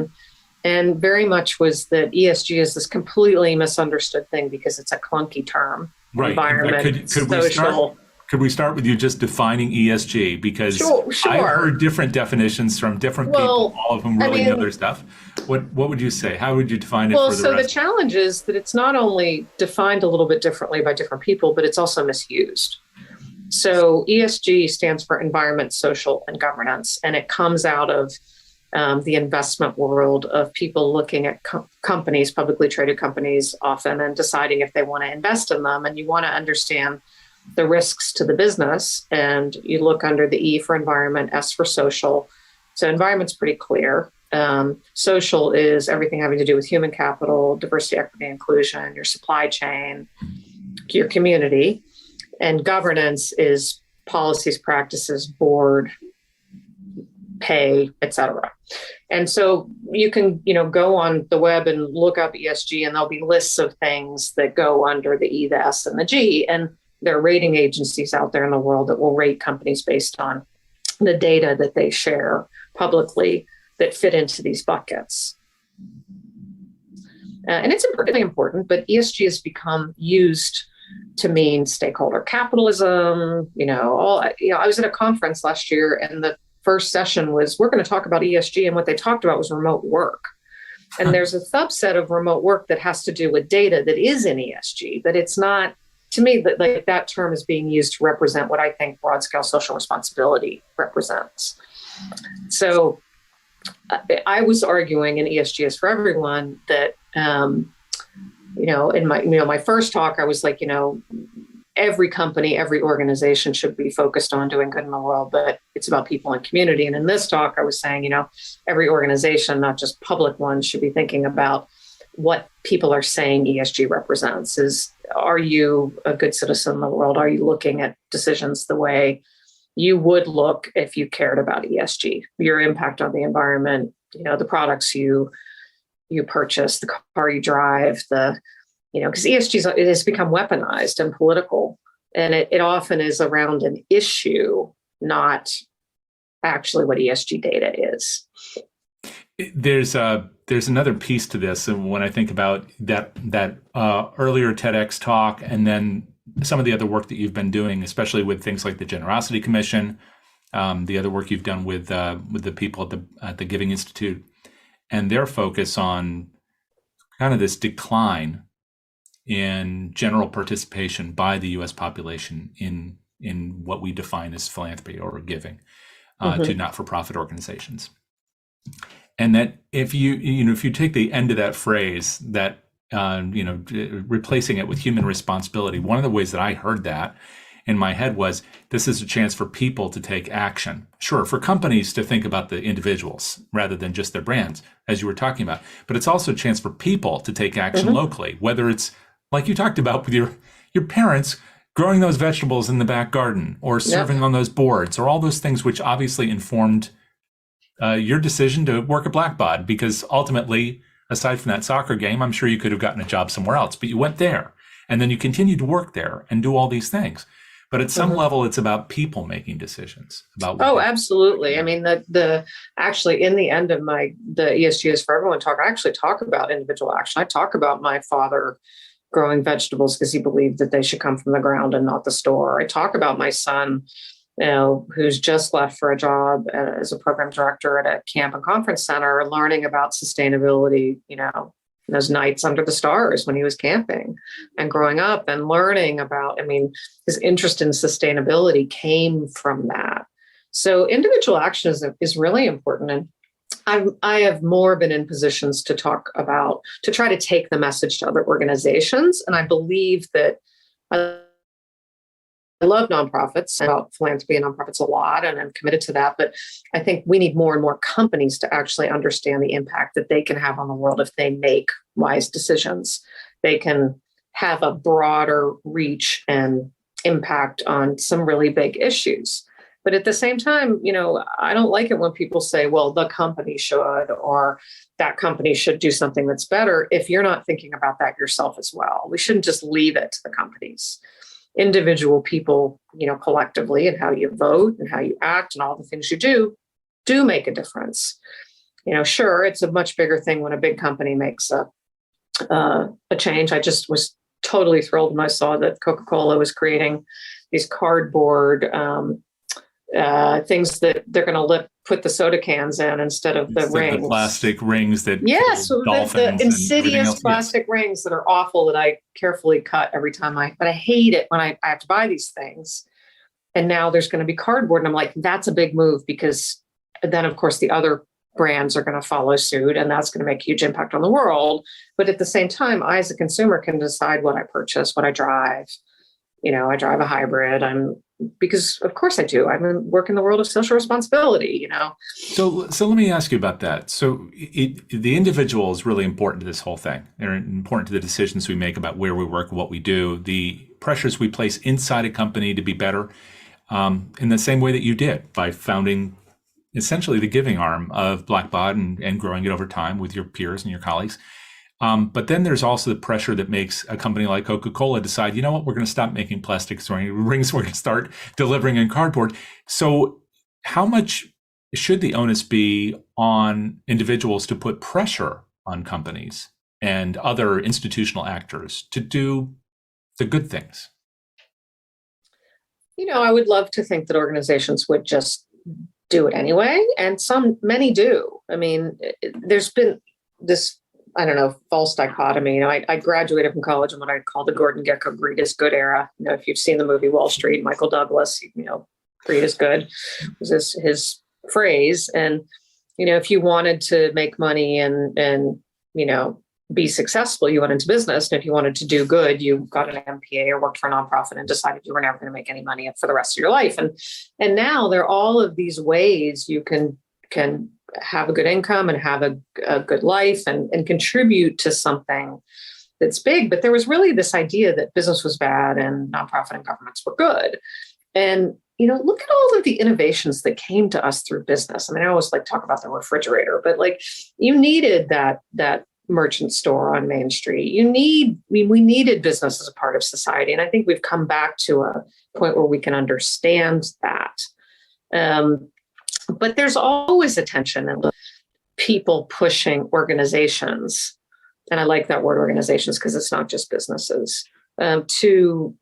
and very much was that ESG is this completely misunderstood thing because it's a clunky term. Right. Environment, social. Could we start with you just defining ESG? Because Sure. I've heard different definitions from different people, all of them really know their stuff. What would you say? How would you define it for the rest? Well, so the challenge is that it's not only defined a little bit differently by different people, but it's also misused. So ESG stands for environment, social, and governance, and it comes out of the investment world of people looking at companies, publicly traded companies often, and deciding if they want to invest in them. And you want to understand the risks to the business. And you look under the E for environment, S for social. So environment's pretty clear. Social is everything having to do with human capital, diversity, equity, inclusion, your supply chain, your community. And governance is policies, practices, board, pay, et cetera. And so you can, go on the web and look up ESG, and there'll be lists of things that go under the E, the S, and the G. And there are rating agencies out there in the world that will rate companies based on the data that they share publicly that fit into these buckets. And it's really important, but ESG has become used to mean stakeholder capitalism. I was at a conference last year, and the first session was, we're going to talk about ESG. And what they talked about was remote work. And there's a subset of remote work that has to do with data that is in ESG, but it's not, to me, that term is being used to represent what I think broad scale social responsibility represents. So I was arguing in ESG is for Everyone that, in my first talk, I was like, every company, every organization should be focused on doing good in the world, but it's about people and community. And in this talk, I was saying, every organization, not just public ones, should be thinking about what people are saying ESG represents. Are you a good citizen in the world? Are you looking at decisions the way you would look if you cared about ESG, your impact on the environment, the products you purchase, the car you drive, because ESG it has become weaponized and political. And it often is around an issue, not actually what ESG data is. There's another piece to this, and when I think about that earlier TEDx talk, and then some of the other work that you've been doing, especially with things like the Generosity Commission, the other work you've done with the people at the Giving Institute, and their focus on kind of this decline in general participation by the U.S. population in what we define as philanthropy or giving to not-for-profit organizations. And that if you take the end of that phrase, that replacing it with human responsibility, one of the ways that I heard that in my head was, this is a chance for people to take action. Sure, for companies to think about the individuals rather than just their brands, as you were talking about, but it's also a chance for people to take action locally, whether it's like you talked about with your parents growing those vegetables in the back garden, or serving on those boards, or all those things which obviously informed your decision to work at Blackbaud, because ultimately, aside from that soccer game, I'm sure you could have gotten a job somewhere else, but you went there, and then you continued to work there and do all these things. But at some level, it's about people making decisions about. Absolutely. I mean, the actually in the end of the ESG is for Everyone talk, I actually talk about individual action. I talk about my father growing vegetables because he believed that they should come from the ground and not the store. I talk about my son, who's just left for a job as a program director at a camp and conference center, learning about sustainability, those nights under the stars when he was camping and growing up and learning about, his interest in sustainability came from that. So individual action is really important. And I have more been in positions to try to take the message to other organizations. And I believe that I love nonprofits, about philanthropy and nonprofits a lot, and I'm committed to that. But I think we need more and more companies to actually understand the impact that they can have on the world if they make wise decisions. They can have a broader reach and impact on some really big issues. But at the same time, I don't like it when people say, well, the company should, or that company should do something that's better, if you're not thinking about that yourself as well. We shouldn't just leave it to the companies. Individual people, collectively, and how you vote and how you act and all the things you do make a difference. Sure, it's a much bigger thing when a big company makes a change. I just was totally thrilled when I saw that Coca-Cola was creating these cardboard things that they're going to put the soda cans in instead of the rings. The plastic rings that the insidious plastic rings that are awful, that I carefully cut every time but I hate it when I have to buy these things. And now there's going to be cardboard. And I'm like, that's a big move, because then of course the other brands are going to follow suit, and that's going to make a huge impact on the world. But at the same time, I as a consumer can decide what I purchase, what I drive. I drive a hybrid. Because of course I do. I work in the world of social responsibility, So let me ask you about that. So the individual is really important to this whole thing. They're important to the decisions we make about where we work, what we do, the pressures we place inside a company to be better, in the same way that you did by founding essentially the giving arm of Blackbaud and growing it over time with your peers and your colleagues. But then there's also the pressure that makes a company like Coca-Cola decide, we're going to stop making plastic rings. We're going to start delivering in cardboard. So how much should the onus be on individuals to put pressure on companies and other institutional actors to do the good things? I would love to think that organizations would just do it anyway. And many do. There's been this, false dichotomy. I graduated from college in what I call the Gordon Gekko greed is good era. If you've seen the movie Wall Street, Michael Douglas, greed is good was his phrase. And, if you wanted to make money and be successful, you went into business. And if you wanted to do good, you got an MPA or worked for a nonprofit and decided you were never going to make any money for the rest of your life. And now there are all of these ways you can have a good income and have a good life and contribute to something that's big. But there was really this idea that business was bad and nonprofit and governments were good. And, look at all of the innovations that came to us through business. I always talk about the refrigerator, but you needed that merchant store on Main Street. We needed business as a part of society. And I think we've come back to a point where we can understand that. But there's always a tension in people pushing organizations. And I like that word, organizations, because it's not just businesses, to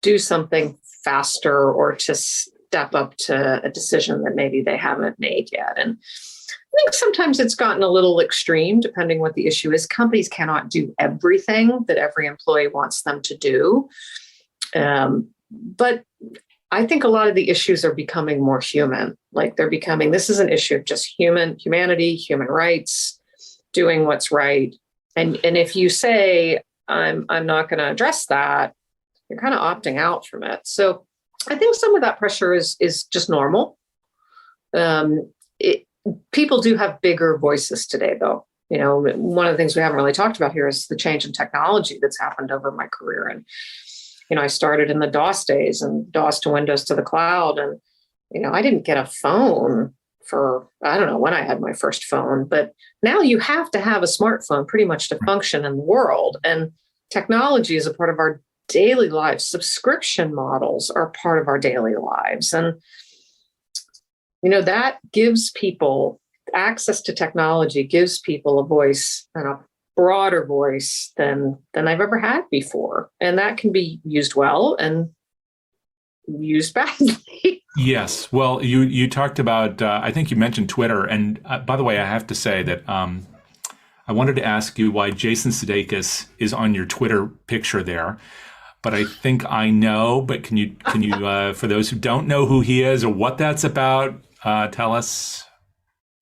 do something faster or to step up to a decision that maybe they haven't made yet. And I think sometimes it's gotten a little extreme, depending what the issue is. Companies cannot do everything that every employee wants them to do. But I think a lot of the issues are becoming more human. Like this is an issue of just humanity, human rights, doing what's right. And if you say, I'm not going to address that, you're kind of opting out from it. So I think some of that pressure is just normal. People do have bigger voices today, though. You know, one of the things we haven't really talked about here is the change in technology that's happened over my career. And, you know, I started in the DOS days, and DOS to Windows to the cloud. And, you know, I didn't get a phone for, I don't know when I had my first phone, but now you have to have a smartphone pretty much to function in the world. And technology is a part of our daily lives. Subscription models are part of our daily lives. And, you know, that gives people access to technology, gives people a voice, and a broader voice than I've ever had before. And that can be used well and used badly. Yes. Well, you talked about, I think you mentioned Twitter. And by the way, I have to say that I wanted to ask you why Jason Sudeikis is on your Twitter picture there. But I think I know. But can you for those who don't know who he is or what that's about, tell us?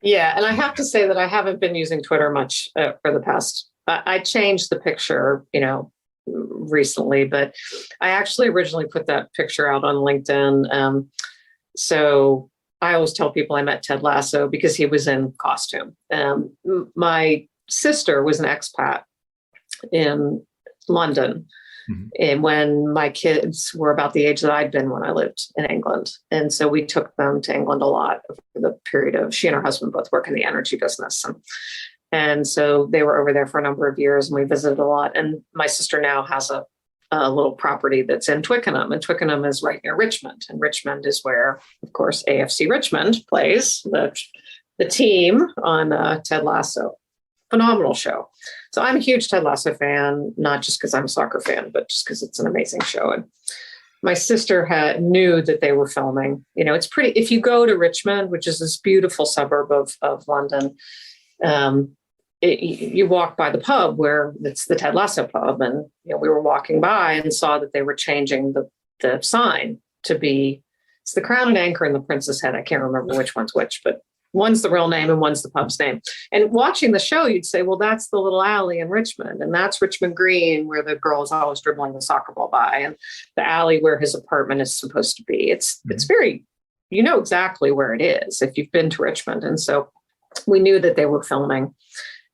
Yeah, and I have to say that I haven't been using Twitter much for the past. I changed the picture, you know, recently, but I actually originally put that picture out on LinkedIn. So I always tell people I met Ted Lasso because he was in costume. My sister was an expat in London. Mm-hmm. And when my kids were about the age that I'd been when I lived in England. And so we took them to England a lot over the period of, she and her husband both work in the energy business. And so they were over there for a number of years, and we visited a lot. And my sister now has a little property that's in Twickenham, and Twickenham is right near Richmond. And Richmond is where, of course, AFC Richmond plays the team on Ted Lasso. Phenomenal show. So I'm a huge Ted Lasso fan, not just because I'm a soccer fan, but just because it's an amazing show. And my sister knew that they were filming. You know, it's pretty, if you go to Richmond, which is this beautiful suburb of London, you walk by the pub where it's the Ted Lasso pub. And, you know, we were walking by and saw that they were changing the sign to be, it's the Crown and Anchor and the Prince's Head. I can't remember which one's which, but one's the real name and one's the pub's name. And watching the show, you'd say, well, that's the little alley in Richmond. And that's Richmond Green, where the girl is always dribbling the soccer ball by, and the alley where his apartment is supposed to be. It's very, you know exactly where it is if you've been to Richmond. And so we knew that they were filming.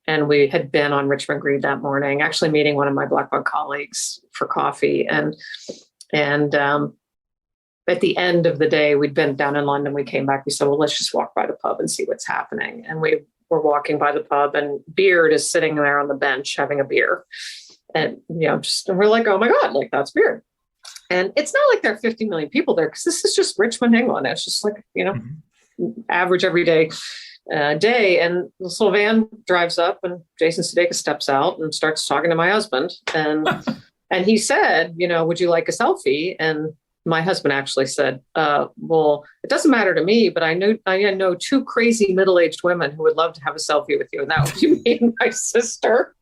And we had been on Richmond Green that morning, actually meeting one of my Blackbaud colleagues for coffee. And at the end of the day, we'd been down in London. We came back. We said, well, let's just walk by the pub and see what's happening. And we were walking by the pub, and Beard is sitting there on the bench having a beer. And, you know, and we're like, oh my God, like that's Beard. And it's not like there are 50 million people there, because this is just Richmond, England. It's just like, you know, average everyday day. And this little van drives up, and Jason Sudeikis steps out and starts talking to my husband. And he said, you know, would you like a selfie? And my husband actually said, well, it doesn't matter to me, but I know two crazy middle-aged women who would love to have a selfie with you. And that would be me and my sister.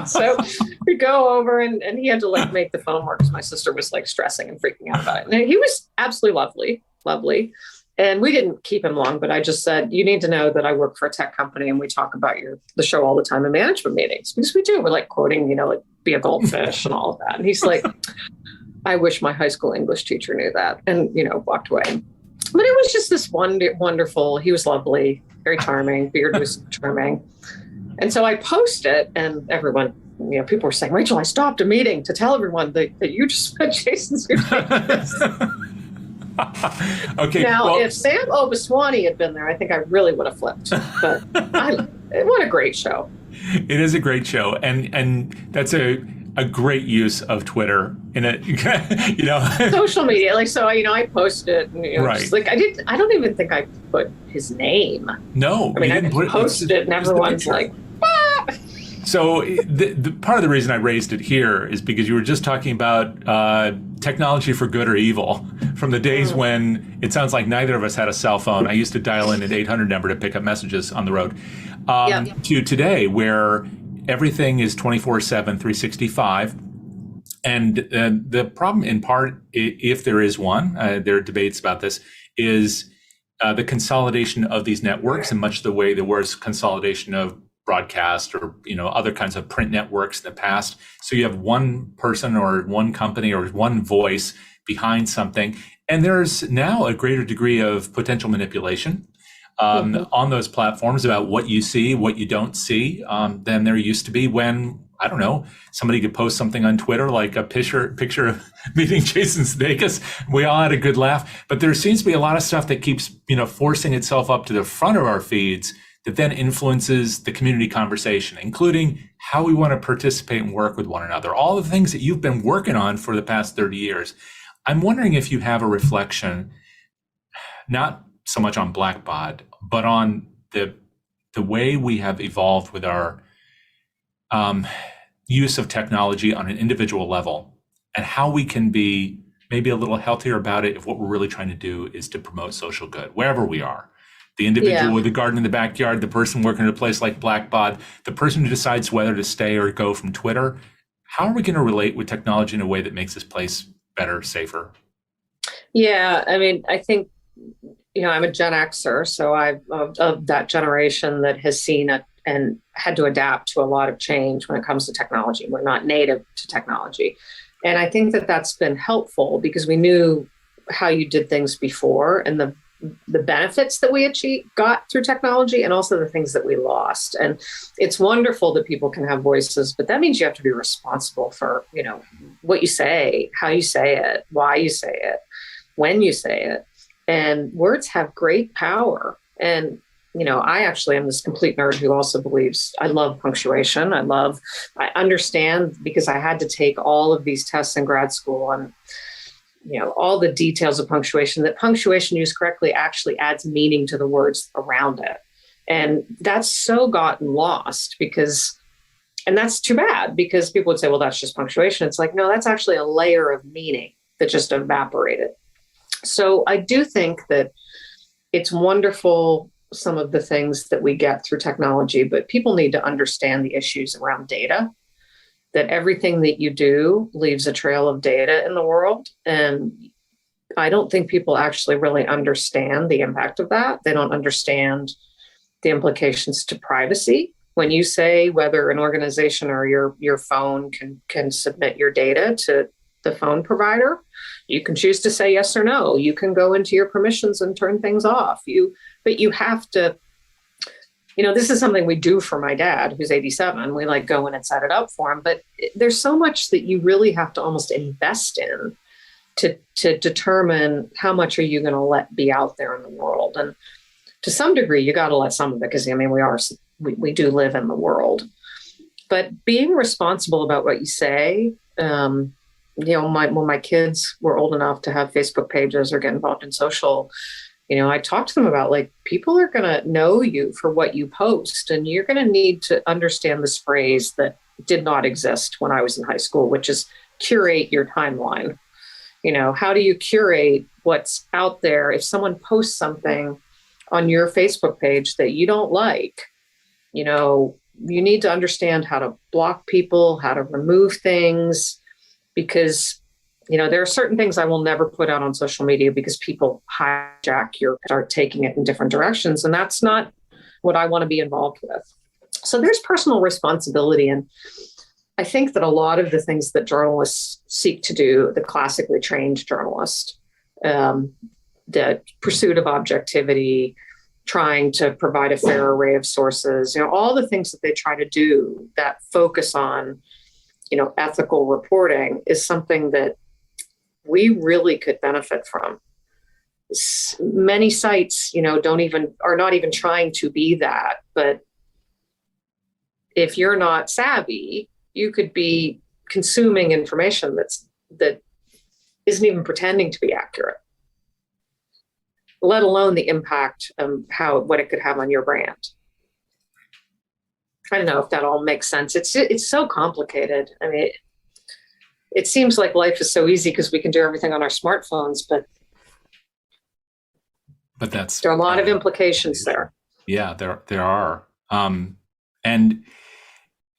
So we go over, and he had to like make the phone work, because my sister was like stressing and freaking out about it. And he was absolutely lovely. And we didn't keep him long, but I just said, you need to know that I work for a tech company, and we talk about the show all the time in management meetings, because we do. We're like quoting, you know, like be a goldfish and all of that. And he's like, I wish my high school English teacher knew that, and, you know, walked away. But it was just this wonderful, he was lovely, very charming. Beard was charming. And so I post it, and everyone, you know, people were saying, Rachel, I stopped a meeting to tell everyone that you just met Jason Sudeikis. Okay. Now, if Sam Obaswani had been there, I think I really would have flipped. But what a great show. It is a great show, and that's a great use of Twitter in a Social media, like, so, I posted, right. just like I don't even think I put his name. No, I mean, you I didn't put posted it and just the everyone's picture. like, ah! So the part of the reason I raised it here is because you were just talking about technology for good or evil from the days when it sounds like neither of us had a cell phone. I used to dial in an 800 number to pick up messages on the road. Yep. To today, where everything is 24/7, 365. And the problem, in part, if there is one, there are debates about this, is the consolidation of these networks, in much the way there was consolidation of broadcast or other kinds of print networks in the past. So you have one person or one company or one voice behind something, and there's now a greater degree of potential manipulation on those platforms about what you see, what you don't see, than there used to be when, I don't know, somebody could post something on Twitter, like a picture of meeting Jason Sudeikis. We all had a good laugh, but there seems to be a lot of stuff that keeps, forcing itself up to the front of our feeds that then influences the community conversation, including how we want to participate and work with one another. All the things that you've been working on for the past 30 years. I'm wondering if you have a reflection, not so much on Blackbaud, but on the way we have evolved with our use of technology on an individual level, and how we can be maybe a little healthier about it if what we're really trying to do is to promote social good, wherever we are. The individual with the garden in the backyard, the person working at a place like Blackbaud, the person who decides whether to stay or go from Twitter. How are we going to relate with technology in a way that makes this place better, safer? Yeah, I mean, I think, I'm a Gen Xer, so I'm of that generation that has seen it and had to adapt to a lot of change when it comes to technology. We're not native to technology. And I think that that's been helpful because we knew how you did things before and the benefits that we got through technology, and also the things that we lost. And it's wonderful that people can have voices, but that means you have to be responsible for, what you say, how you say it, why you say it, when you say it. And words have great power. And, I actually am this complete nerd who also believes I love punctuation. I understand, because I had to take all of these tests in grad school and all the details of punctuation, that punctuation used correctly actually adds meaning to the words around it. And that's so gotten lost and that's too bad, because people would say, well, that's just punctuation. It's like, no, that's actually a layer of meaning that just evaporated. So I do think that it's wonderful, some of the things that we get through technology, but people need to understand the issues around data, that everything that you do leaves a trail of data in the world. And I don't think people actually really understand the impact of that. They don't understand the implications to privacy. When you say whether an organization or your phone can submit your data to the phone provider, you can choose to say yes or no. You can go into your permissions and turn things off. But you have to, this is something we do for my dad, who's 87. We go in and set it up for him. But there's so much that you really have to almost invest in to determine how much are you going to let be out there in the world. And to some degree, you got to let some of it, because we do live in the world. But being responsible about what you say, when my kids were old enough to have Facebook pages or get involved in social, I talked to them about, people are going to know you for what you post, and you're going to need to understand this phrase that did not exist when I was in high school, which is curate your timeline. How do you curate what's out there? If someone posts something on your Facebook page that you don't like, you need to understand how to block people, how to remove things, because there are certain things I will never put out on social media because people start taking it in different directions. And that's not what I want to be involved with. So there's personal responsibility. And I think that a lot of the things that journalists seek to do, the classically trained journalist, the pursuit of objectivity, trying to provide a fair array of sources, all the things that they try to do that focus on, ethical reporting, is something that we really could benefit from. Many sites, are not even trying to be that, but if you're not savvy, you could be consuming information that isn't even pretending to be accurate, let alone the impact of what it could have on your brand. I don't know if that all makes sense. It's so complicated. I mean, it seems like life is so easy because we can do everything on our smartphones, but there are a lot of implications there. Yeah, there are. And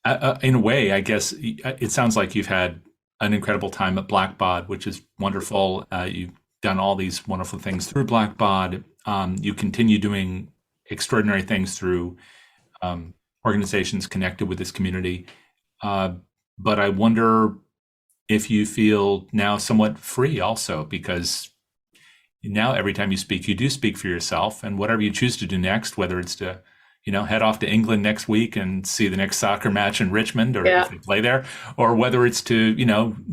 in a way, I guess it sounds like you've had an incredible time at Blackbaud, which is wonderful. You've done all these wonderful things through Blackbaud. You continue doing extraordinary things through organizations connected with this community. But I wonder if you feel now somewhat free also, because now every time you speak, you do speak for yourself, and whatever you choose to do next, whether it's to, head off to England next week and see the next soccer match in Richmond, or if they play there, or whether it's to,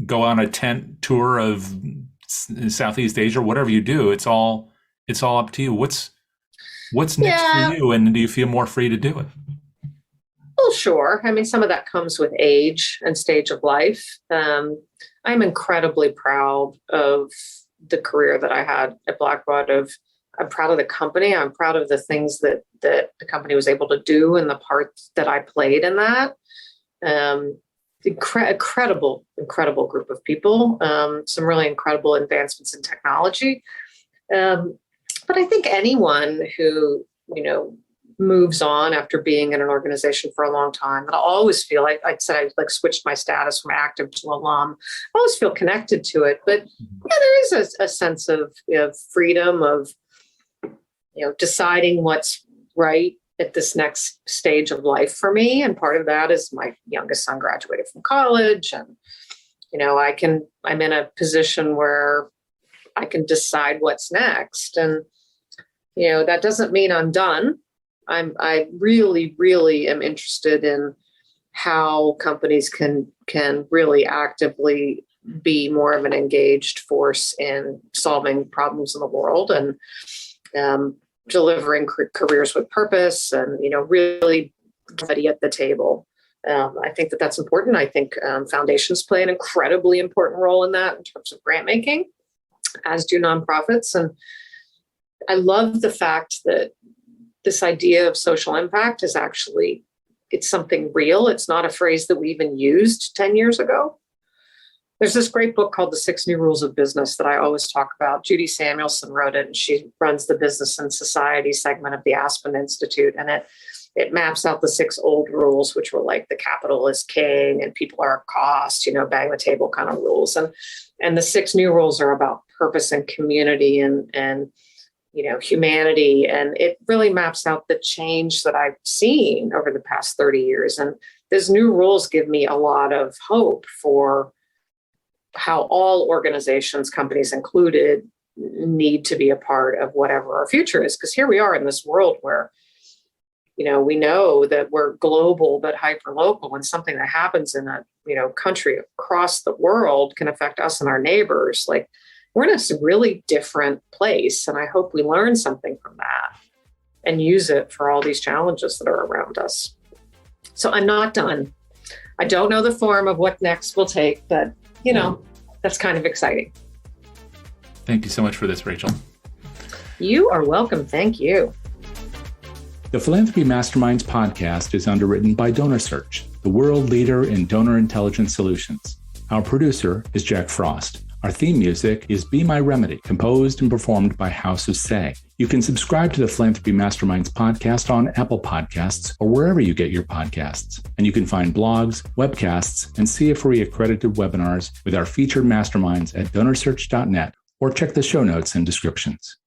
go on a tent tour of Southeast Asia, whatever you do, it's all up to you. What's next for you, and do you feel more free to do it? Well, sure. I mean, some of that comes with age and stage of life. I'm incredibly proud of the career that I had at Blackbaud. I'm proud of the company. I'm proud of the things that the company was able to do and the part that I played in that. Incredible group of people. Some really incredible advancements in technology. But I think anyone who, moves on after being in an organization for a long time, and I always feel like I said, I switched my status from active to alum. I always feel connected to it, but there is a sense of freedom of, deciding what's right at this next stage of life for me. And part of that is my youngest son graduated from college, and, I'm in a position where I can decide what's next. And, that doesn't mean I'm done. I really, really am interested in how companies can really actively be more of an engaged force in solving problems in the world and delivering careers with purpose and, really everybody at the table. I think that's important. I think foundations play an incredibly important role in that in terms of grant making, as do nonprofits. And I love the fact that this idea of social impact is actually, it's something real. It's not a phrase that we even used 10 years ago. There's this great book called The 6 New Rules of Business that I always talk about. Judy Samuelson wrote it, and she runs the Business and Society segment of the Aspen Institute. And it maps out the 6 old rules, which were like the capital is king and people are a cost, bang the table kind of rules. And the 6 new rules are about purpose and community and humanity. And it really maps out the change that I've seen over the past 30 years. And those new rules give me a lot of hope for how all organizations, companies included, need to be a part of whatever our future is. Because here we are in this world where, we know that we're global, but hyper local, and something that happens in a, country across the world can affect us and our neighbors. Like, we're in a really different place. And I hope we learn something from that and use it for all these challenges that are around us. So I'm not done. I don't know the form of what next will take, but, that's kind of exciting. Thank you so much for this, Rachel. You are welcome. Thank you. The Philanthropy Masterminds podcast is underwritten by DonorSearch, the world leader in donor intelligence solutions. Our producer is Jack Frost. Our theme music is Be My Remedy, composed and performed by House of Say. You can subscribe to the Philanthropy Masterminds podcast on Apple Podcasts or wherever you get your podcasts. And you can find blogs, webcasts, and CFRE accredited webinars with our featured masterminds at DonorSearch.net, or check the show notes and descriptions.